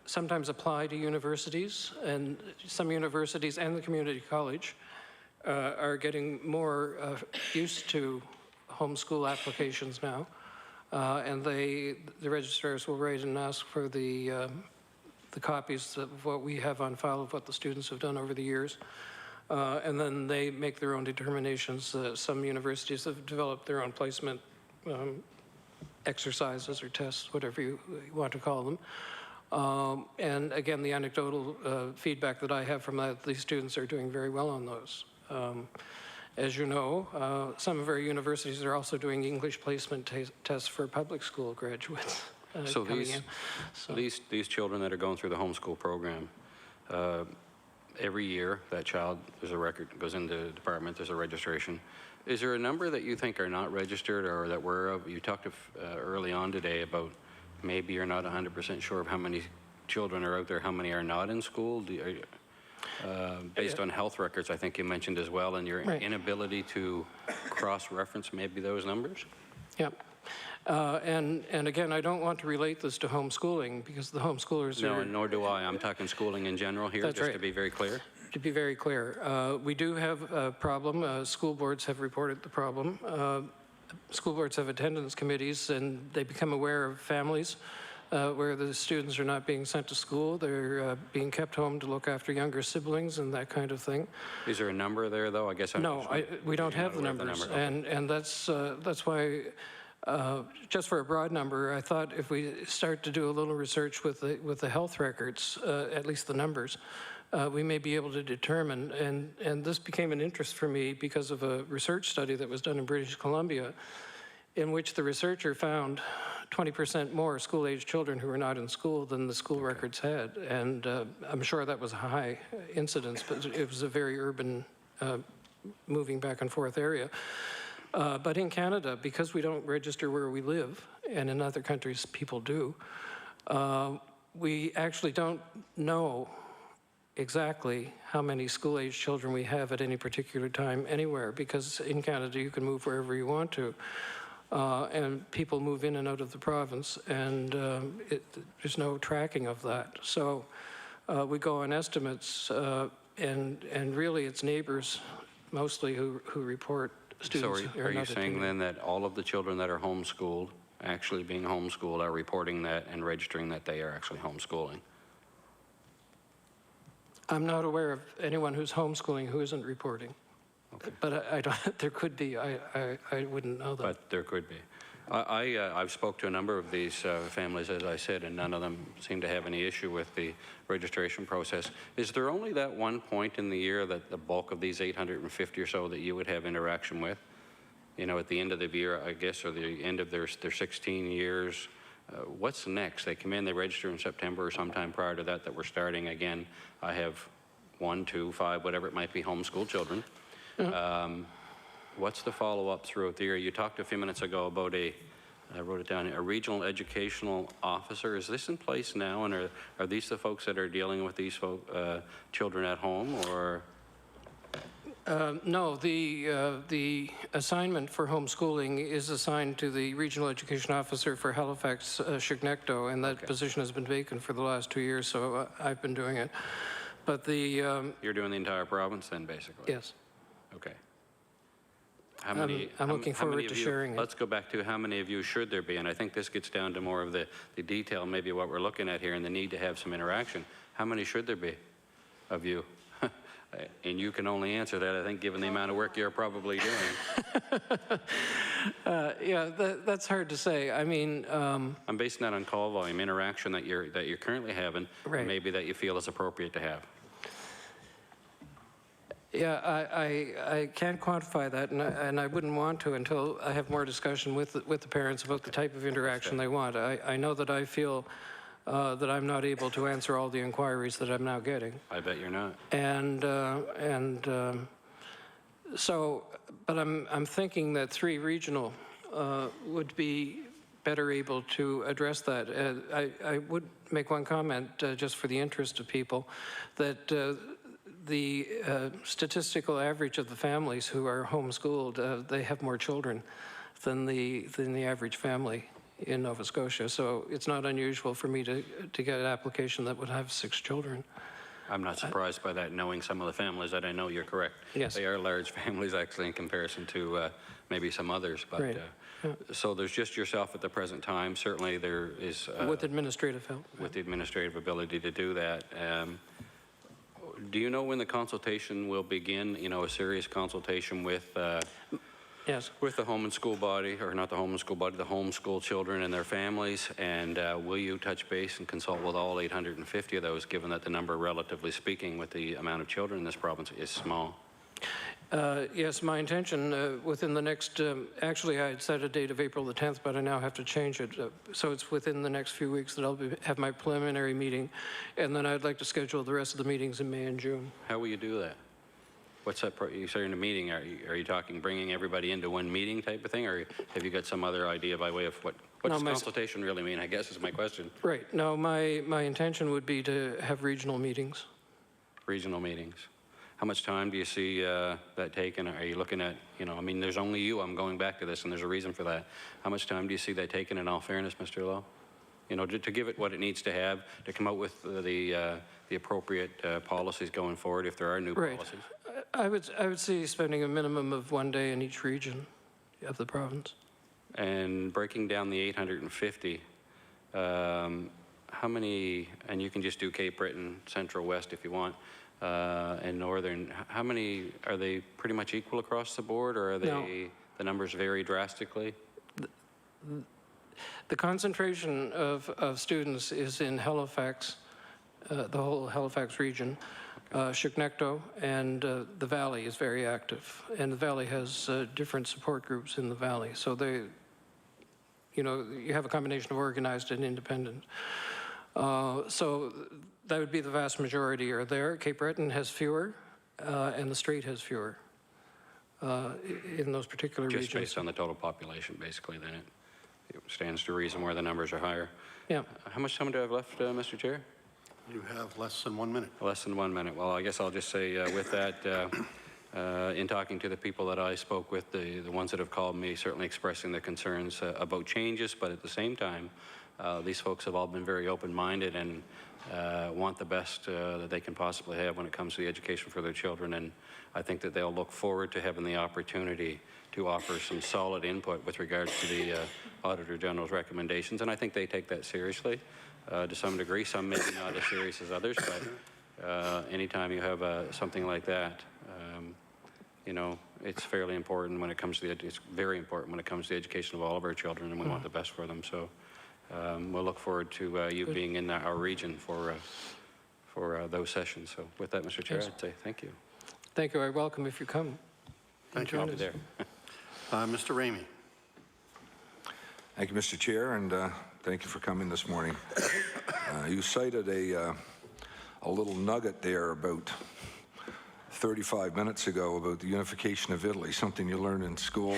sometimes apply to universities, and some universities and the community college are getting more used to homeschool applications now. And the registrars will write and ask for the copies of what we have on file of what the students have done over the years. And then they make their own determinations. Some universities have developed their own placement exercises or tests, whatever you want to call them. And again, the anecdotal feedback that I have from that, these students are doing very well on those. As you know, some of our universities are also doing English placement tests for public school graduates. So these children that are going through the homeschool program, every year that child, there's a record, goes into the department, there's a registration. Is there a number that you think are not registered or that we're of? You talked early on today about maybe you're not 100% sure of how many children are out there, how many are not in school. Based on health records, I think you mentioned as well, and your inability to cross-reference maybe those numbers? Yep. And again, I don't want to relate this to homeschooling because the homeschoolers are... No, nor do I. I'm talking schooling in general here, just to be very clear. To be very clear, we do have a problem. School boards have reported the problem. School boards have attendance committees, and they become aware of families where the students are not being sent to school. They're being kept home to look after younger siblings and that kind of thing. Is there a number there, though? I guess we don't have the numbers, and that's why. Just for a broad number, I thought if we start to do a little research with the health records, at least the numbers, we may be able to determine, and this became an interest for me because of a research study that was done in British Columbia, in which the researcher found 20% more school-age children who were not in school than the school records had, and I'm sure that was a high incidence, but it was a very urban, moving back and forth area. But in Canada, because we don't register where we live, and in other countries people do, we actually don't know exactly how many school-age children we have at any particular time anywhere, because in Canada you can move wherever you want to, and people move in and out of the province, and there's no tracking of that. So we go on estimates, and really it's neighbors mostly who report students. So are you saying then that all of the children that are homeschooled, actually being homeschooled, are reporting that and registering that they are actually homeschooling? I'm not aware of anyone who's homeschooling who isn't reporting. Okay. But I don't, there could be. I wouldn't know that. But there could be. I've spoke to a number of these families, as I said, and none of them seem to have any issue with the registration process. Is there only that one point in the year that the bulk of these 850 or so that you would have interaction with? You know, at the end of the year, I guess, or the end of their 16 years, what's next? They come in, they register in September or sometime prior to that we're starting again. I have 1, 2, 5, whatever it might be, homeschool children. What's the follow-up throughout the year? You talked a few minutes ago about I wrote it down, a regional educational officer. Is this in place now, and are these the folks that are dealing with these children at home, or? No, the assignment for homeschooling is assigned to the regional education officer for Halifax, Chignecto, and that position has been vacant for the last 2 years, so I've been doing it. But the... You're doing the entire province then, basically? Yes. Okay. How many, I'm looking forward to sharing it. Let's go back to how many of you should there be, and I think this gets down to more of the detail, maybe what we're looking at here, and the need to have some interaction. How many should there be of you? And you can only answer that, I think, given the amount of work you're probably doing. Yeah, that's hard to say. I mean, I'm basing that on call volume, interaction that you're currently having, maybe that you feel is appropriate to have. Yeah, I can't quantify that, and I wouldn't want to until I have more discussion with the parents about the type of interaction they want. I know that I feel that I'm not able to answer all the inquiries that I'm now getting. I bet you're not. So, but I'm thinking that 3 regional would be better able to address that. I would make one comment just for the interest of people, that the statistical average of the families who are homeschooled, they have more children than the average family in Nova Scotia. So it's not unusual for me to get an application that would have 6 children. I'm not surprised by that, knowing some of the families that I know. You're correct. Yes. They are large families, actually, in comparison to maybe some others. But Right. so there's just yourself at the present time. Certainly there is... With administrative help. With the administrative ability to do that. Do you know when the consultation will begin? You know, a serious consultation with... Yes. With the home and school body, or not the home and school body, the homeschool children and their families, and will you touch base and consult with all 850 of those, given that the number, relatively speaking, with the amount of children in this province is small? Yes, my intention within the next, actually I had set a date of April the 10th, but I now have to change it. So it's within the next few weeks that I'll have my preliminary meeting, and then I'd like to schedule the rest of the meetings in May and June. How will you do that? What's that, you say in a meeting, are you talking bringing everybody into one meeting type of thing, or have you got some other idea by way of what does consultation really mean, I guess is my question. Right, no, my intention would be to have regional meetings. Regional meetings. How much time do you see that taking? Are you looking at, you know, I mean, there's only you, I'm going back to this, and there's a reason for that. How much time do you see that taking, in all fairness, Mr. Lowe? You know, to give it what it needs to have, to come out with the appropriate policies going forward, if there are new policies? I would see spending a minimum of 1 day in each region of the province. And breaking down the 850, how many, and you can just do Cape Breton, Central West if you want, and Northern, how many, are they pretty much equal across the board, or are they, the numbers vary drastically? The concentration of students is in Halifax, the whole Halifax region. Chignecto and the Valley is very active, and the Valley has different support groups in the Valley. So they, you know, you have a combination of organized and independent. So that would be the vast majority are there. Cape Breton has fewer, and the Strait has fewer in those particular regions. Just based on the total population, basically, then it stands to reason where the numbers are higher. Yeah. How much time do I have left, Mr. Chair? You have less than 1 minute. Less than 1 minute. Well, I guess I'll just say with that, in talking to the people that I spoke with, the ones that have called me, certainly expressing their concerns about changes, but at the same time, these folks have all been very open-minded and want the best that they can possibly have when it comes to the education for their children. And I think that they'll look forward to having the opportunity to offer some solid input with regards to the Auditor General's recommendations. And I think they take that seriously. To some degree, some maybe not as serious as others, but anytime you have something like that, you know, it's fairly important when it comes to it's very important when it comes to the education of all of our children, and we want the best for them. So we'll look forward to you being in our region for those sessions. So with that, Mr. Chair, I'd say thank you. Thank you. I welcome if you come. Thank you. I'll be there. Mr. Ramey. Thank you, Mr. Chair, and thank you for coming this morning. You cited a little nugget there about 35 minutes ago about the unification of Italy, something you learned in school.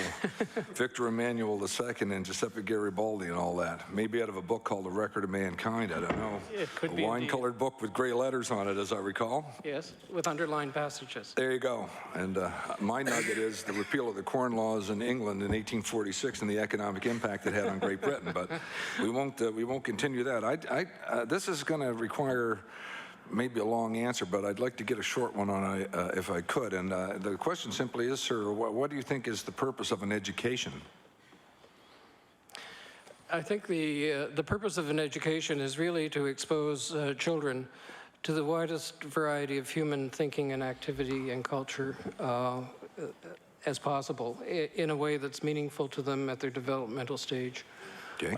Victor Emmanuel II and Giuseppe Garibaldi and all that. Maybe out of a book called The Record of Mankind, I don't know. It could be a wine-colored book with gray letters on it, as I recall. Yes, with underlined passages. There you go. And my nugget is the repeal of the Corn Laws in England in 1846 and the economic impact it had on Great Britain. But we won't continue that. This is going to require maybe a long answer, but I'd like to get a short one on it if I could. And the question simply is, sir, what do you think is the purpose of an education? I think the purpose of an education is really to expose children to the widest variety of human thinking and activity and culture as possible in a way that's meaningful to them at their developmental stage. Okay.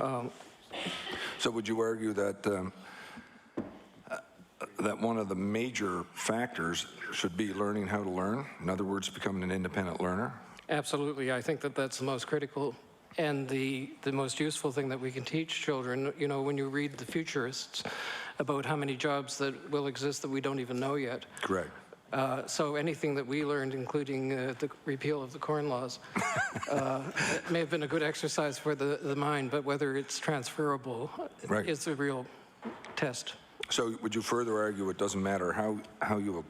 So would you argue that that one of the major factors should be learning how to learn. In other words, becoming an independent learner. Absolutely. I think that that's the most critical and the most useful thing that we can teach children. You know, when you read the futurists about how many jobs that will exist that we don't even know yet. Correct. So anything that we learned, including the repeal of the Corn Laws, may have been a good exercise for the mind, but whether it's transferable is the real test. So would you further argue it doesn't matter how you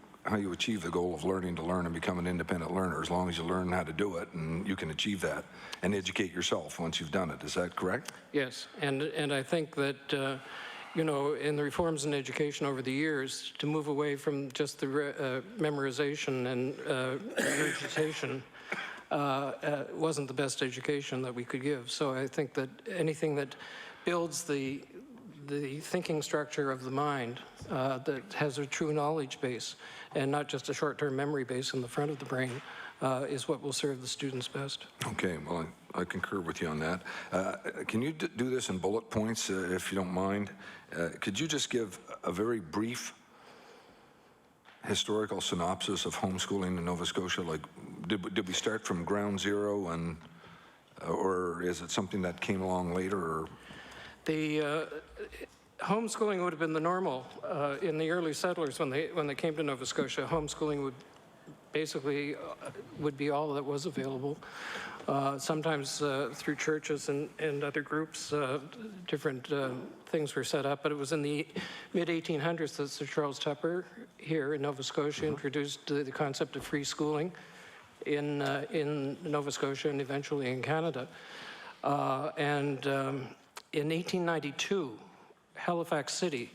achieve the goal of learning to learn and become an independent learner, as long as you learn how to do it and you can achieve that and educate yourself once you've done it? Is that correct? Yes, and I think that you know, in the reforms in education over the years, to move away from just the memorization and regurgitation wasn't the best education that we could give. So I think that anything that builds the thinking structure of the mind that has a true knowledge base and not just a short-term memory base in the front of the brain is what will serve the students best. Okay, well, I concur with you on that. Can you do this in bullet points, if you don't mind? Could you just give a very brief historical synopsis of homeschooling in Nova Scotia? Like, did we start from ground zero, and or is it something that came along later? Or? The homeschooling would have been the normal in the early settlers when they came to Nova Scotia. Homeschooling would basically would be all that was available. Sometimes through churches and other groups, different things were set up. But it was in the mid-1800s that Sir Charles Tupper here in Nova Scotia introduced the concept of free schooling in Nova Scotia and eventually in Canada. In 1892, Halifax City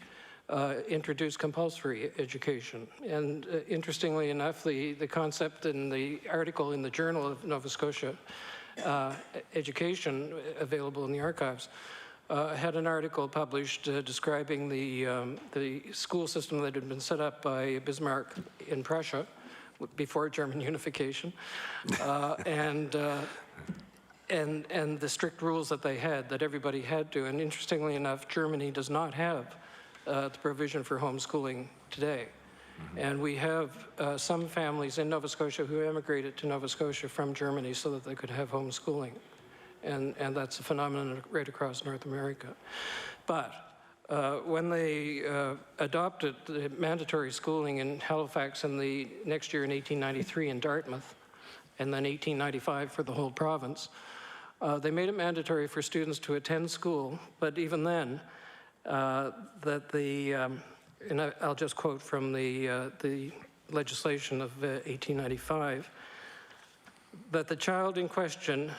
introduced compulsory education. And interestingly enough, the concept in the article in the Journal of Nova Scotia Education, available in the archives, had an article published describing the school system that had been set up by Bismarck in Prussia before German unification, and the strict rules that they had, that everybody had to. And interestingly enough, Germany does not have the provision for homeschooling today. And we have some families in Nova Scotia who emigrated to Nova Scotia from Germany so that they could have homeschooling. And that's a phenomenon right across North America. But when they adopted the mandatory schooling in Halifax in the next year in 1893 in Dartmouth, and then 1895 for the whole province, they made it mandatory for students to attend school, but even then, and I'll just quote from the legislation of 1895, that the child in question,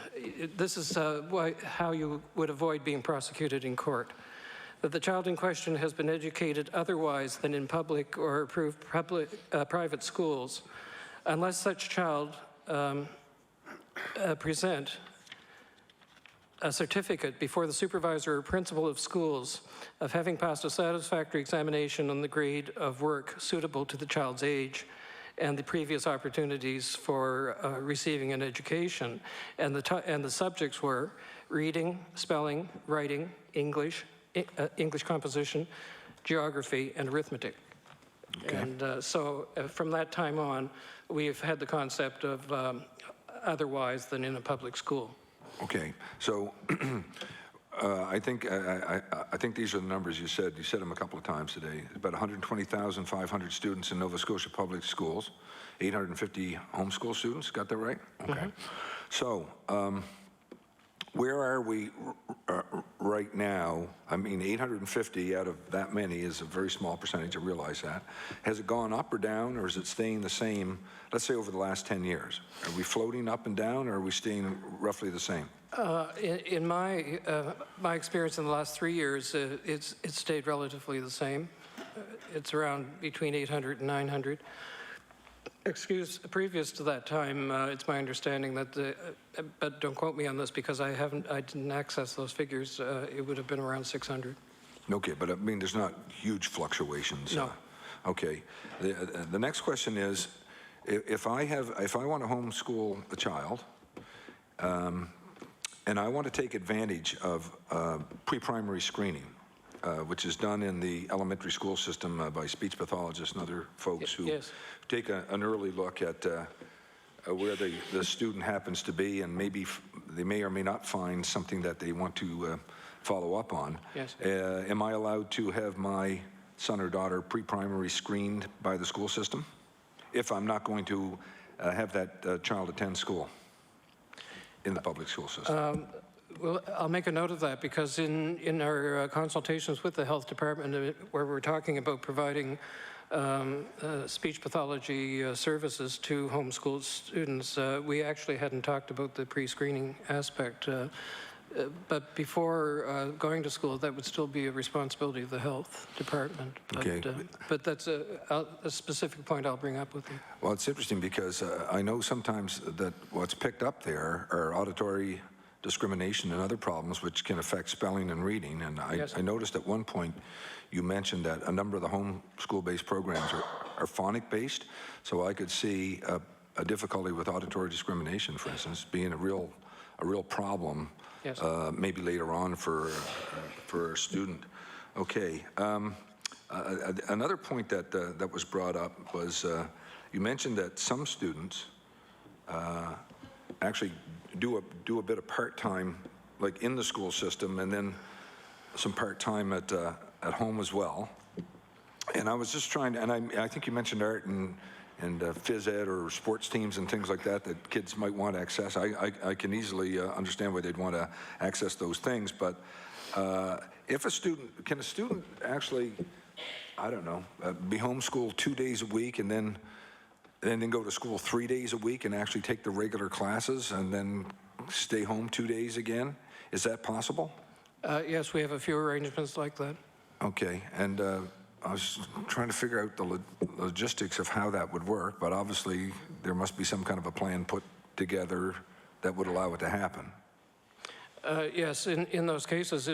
this is how you would avoid being prosecuted in court, that the child in question has been educated otherwise than in public or approved private schools, unless such child present a certificate before the supervisor or principal of schools of having passed a satisfactory examination on the grade of work suitable to the child's age and the previous opportunities for receiving an education. And the subjects were reading, spelling, writing, English composition, geography, and arithmetic. Okay. And so from that time on, we've had the concept of otherwise than in a public school. Okay, so I think these are the numbers you said. You said them a couple of times today. About 120,500 students in Nova Scotia public schools, 850 homeschool students. Got that right? Okay. So where are we right now? I mean, 850 out of that many is a very small percentage. I realize that. Has it gone up or down, or is it staying the same, let's say, over the last 10 years? Are we floating up and down, or are we staying roughly the same? In my experience in the last 3 years, it's stayed relatively the same. It's around between 800 and 900. Previous to that time, it's my understanding that, but don't quote me on this because I didn't access those figures. It would have been around 600. Okay, but I mean, there's not huge fluctuations. No. Okay. The next question is, if I want to homeschool a child, and I want to take advantage of pre-primary screening which is done in the elementary school system by speech pathologists and other folks who take an early look at where the student happens to be, and maybe they may or may not find something that they want to follow up on. Yes. Am I allowed to have my son or daughter pre-primary screened by the school system if I'm not going to have that child attend school in the public school system? Well, I'll make a note of that, because in our consultations with the health department, where we're talking about providing speech pathology services to homeschooled students, we actually hadn't talked about the pre-screening aspect. But before going to school, that would still be a responsibility of the health department. Okay. But that's a specific point I'll bring up with you. Well, it's interesting because I know sometimes that what's picked up there are auditory discrimination and other problems which can affect spelling and reading. And I noticed at one point you mentioned that a number of the homeschool-based programs are phonic-based, so I could see a difficulty with auditory discrimination, for instance, being a real problem. Yes. Maybe later on for a student. Okay. Another point that was brought up was you mentioned that some students actually do a bit of part-time, like in the school system, and then some part-time at home as well. And I was just trying to, and I think you mentioned art and phys ed or sports teams and things like that kids might want to access. I can easily understand why they'd want to access those things, but if can a student actually, I don't know, be homeschooled 2 days a week and then go to school 3 days a week and actually take the regular classes and then stay home 2 days again? Is that possible? Yes, we have a few arrangements like that. Okay, and I was trying to figure out the logistics of how that would work, but obviously there must be some kind of a plan put together that would allow it to happen. Yes, in those cases,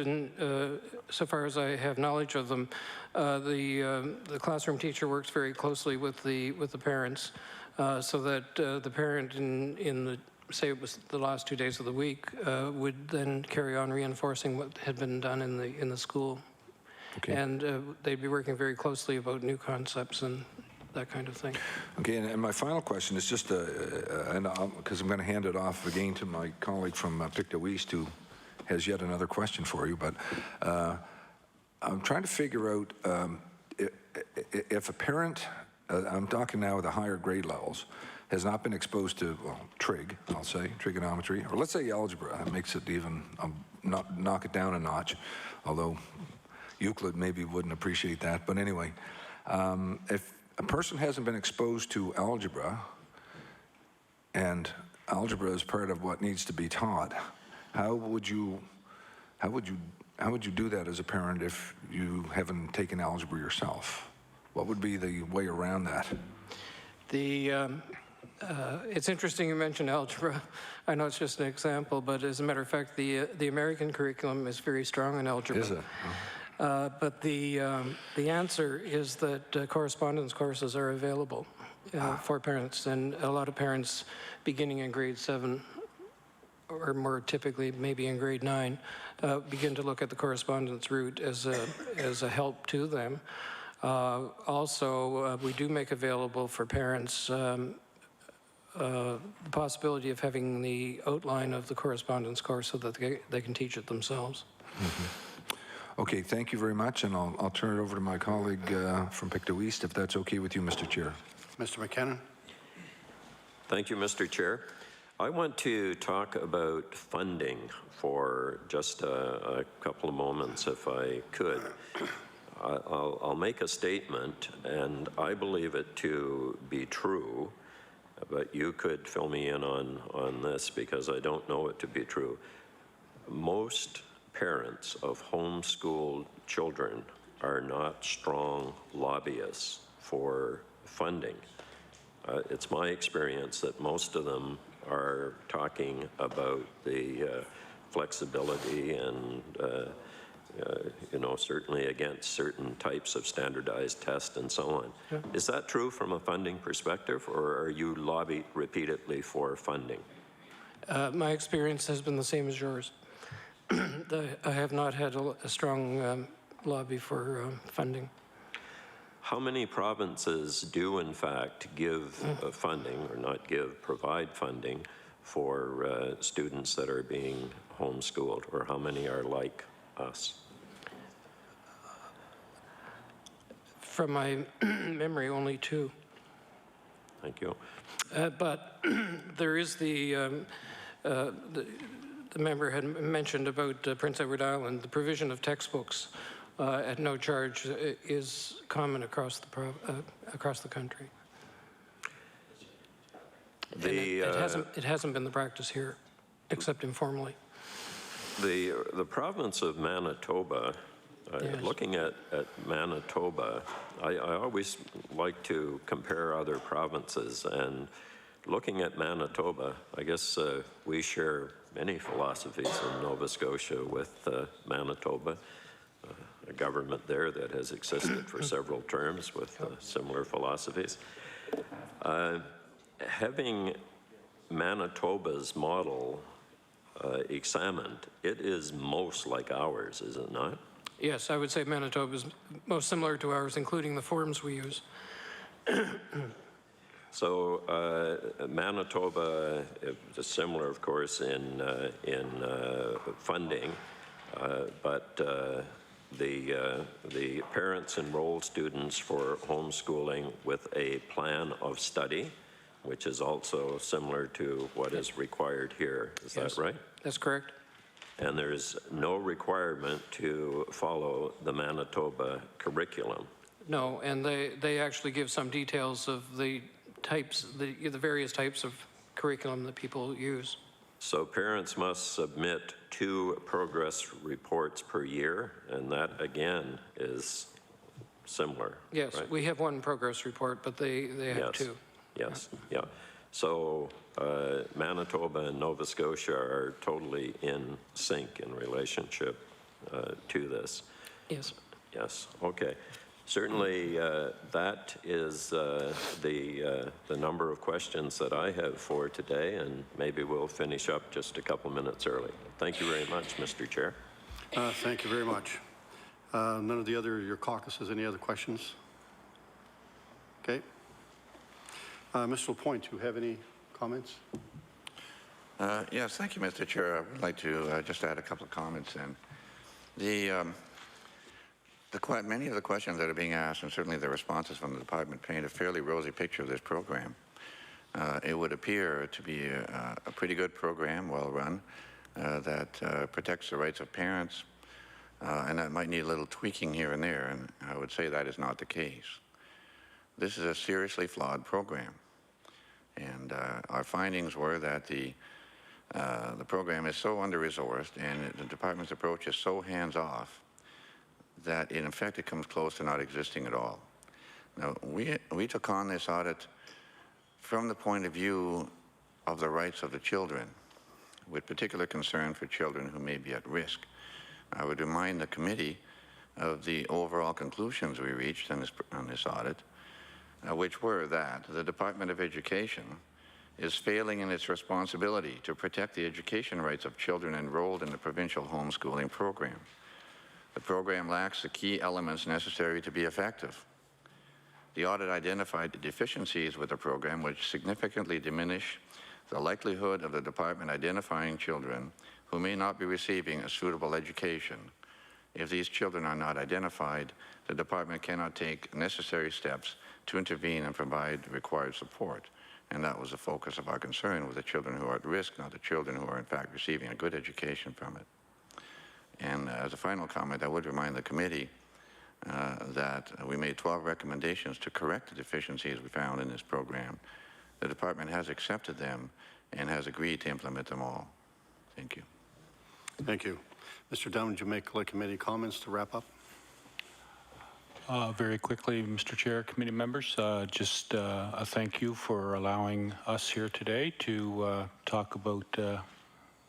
so far as I have knowledge of them, the classroom teacher works very closely with the parents, so that the parent in the, say it was the last 2 days of the week, would then carry on reinforcing what had been done in the school. Okay. And they'd be working very closely about new concepts and that kind of thing. Okay, and my final question is just, because I'm going to hand it off again to my colleague from Pictou East, who has yet another question for you, but I'm trying to figure out if a parent, I'm talking now at the higher grade levels, has not been exposed to, well, trig, I'll say, trigonometry, or let's say algebra. That makes it even, knock it down a notch, although Euclid maybe wouldn't appreciate that. But anyway, if a person hasn't been exposed to algebra, and algebra is part of what needs to be taught, how would you do that as a parent if you haven't taken algebra yourself? What would be the way around that? It's interesting you mentioned algebra. I know it's just an example, but as a matter of fact, the American curriculum is very strong in algebra. Is it? But the answer is that correspondence courses are available for parents, and a lot of parents beginning in grade 7, or more typically maybe in grade 9, begin to look at the correspondence route as a help to them. Also, we do make available for parents the possibility of having the outline of the correspondence course so that they can teach it themselves. Mm-hmm. Okay, thank you very much, and I'll turn it over to my colleague from Pictou East, if that's okay with you, Mr. Chair. Mr. McKinnon. Thank you, Mr. Chair. I want to talk about funding for just a couple of moments, if I could. I'll make a statement, and I believe it to be true, but you could fill me in on this because I don't know it to be true. Most parents of homeschooled children are not strong lobbyists for funding. It's my experience that most of them are talking about the flexibility and certainly against certain types of standardized tests and so on. Yeah. Is that true from a funding perspective, or are you lobbied repeatedly for funding? My experience has been the same as yours. I have not had a strong lobby for funding. How many provinces do in fact give funding, or not give, provide funding for students that are being homeschooled, or how many are like us? From my memory, only 2. Thank you. But there is the member had mentioned about Prince Edward Island. The provision of textbooks at no charge is common across the country. It hasn't been the practice here, except informally. The province of Manitoba, Yes. looking at Manitoba, I always like to compare other provinces, and looking at Manitoba, I guess we share many philosophies in Nova Scotia with Manitoba, a government there that has existed for several terms with similar philosophies. Having Manitoba's model examined, it is most like ours, is it not? Yes, I would say Manitoba is most similar to ours, including the forms we use. So Manitoba is similar, of course, in funding, but the parents enroll students for homeschooling with a plan of study, which is also similar to what is required here. Is that right? That's correct. And there's no requirement to follow the Manitoba curriculum. No, and they actually give some details of the types, the various types of curriculum that people use. So parents must submit 2 progress reports per year, and that again is similar. Yes, right? we have 1 progress report, but they have 2. Yes, yeah. So Manitoba and Nova Scotia are totally in sync in relationship to this. Yes. Yes, okay. Certainly that is the number of questions that I have for today, and maybe we'll finish up just a couple minutes early. Thank you very much, Mr. Chair. Thank you very much. None of your caucus has any other questions? Okay. Mr. LaPointe, do you have any comments? Yes, thank you, Mr. Chair. I would like to just add a couple of comments then. Many of the questions that are being asked, and certainly the responses from the department, paint a fairly rosy picture of this program. It would appear to be a pretty good program, well run, that protects the rights of parents, and that might need a little tweaking here and there, and I would say that is not the case. This is a seriously flawed program, and our findings were that the program is so under-resourced and the department's approach is so hands-off that in effect it comes close to not existing at all. Now, we took on this audit from the point of view of the rights of the children, with particular concern for children who may be at risk. I would remind the committee of the overall conclusions we reached on this audit, which were that the Department of Education is failing in its responsibility to protect the education rights of children enrolled in the provincial homeschooling program. The program lacks the key elements necessary to be effective. The audit identified the deficiencies with the program which significantly diminish the likelihood of the department identifying children who may not be receiving a suitable education. If these children are not identified, the department cannot take necessary steps to intervene and provide required support. And that was the focus of our concern, with the children who are at risk, not the children who are in fact receiving a good education from it. And as a final comment, I would remind the committee that we made 12 recommendations to correct the deficiencies we found in this program. The department has accepted them and has agreed to implement them all. Thank you. Thank you. Mr. Dunn, would you make committee comments to wrap up? Very quickly, Mr. Chair, committee members, just a thank you for allowing us here today to talk about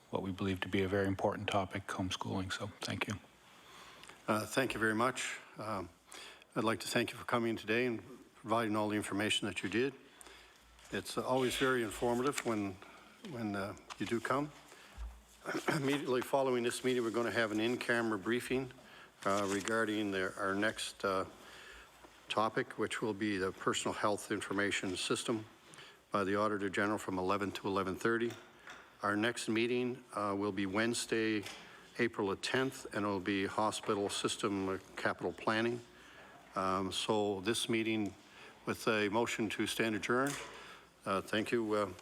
what we believe to be a very important topic, homeschooling. So thank you. Thank you very much. I'd like to thank you for coming today and providing all the information that you did. It's always very informative when you do come. Immediately following this meeting, we're going to have an in-camera briefing regarding our next topic, which will be the Personal Health Information System by the Auditor General from 11 to 11:30. Our next meeting will be Wednesday, April the 10th, and it will be Hospital System Capital Planning. So this meeting with a motion to stand adjourned. Thank you.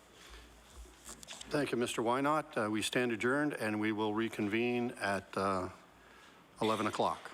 Thank you, Mr. Wynot. We stand adjourned, and we will reconvene at 11 o'clock.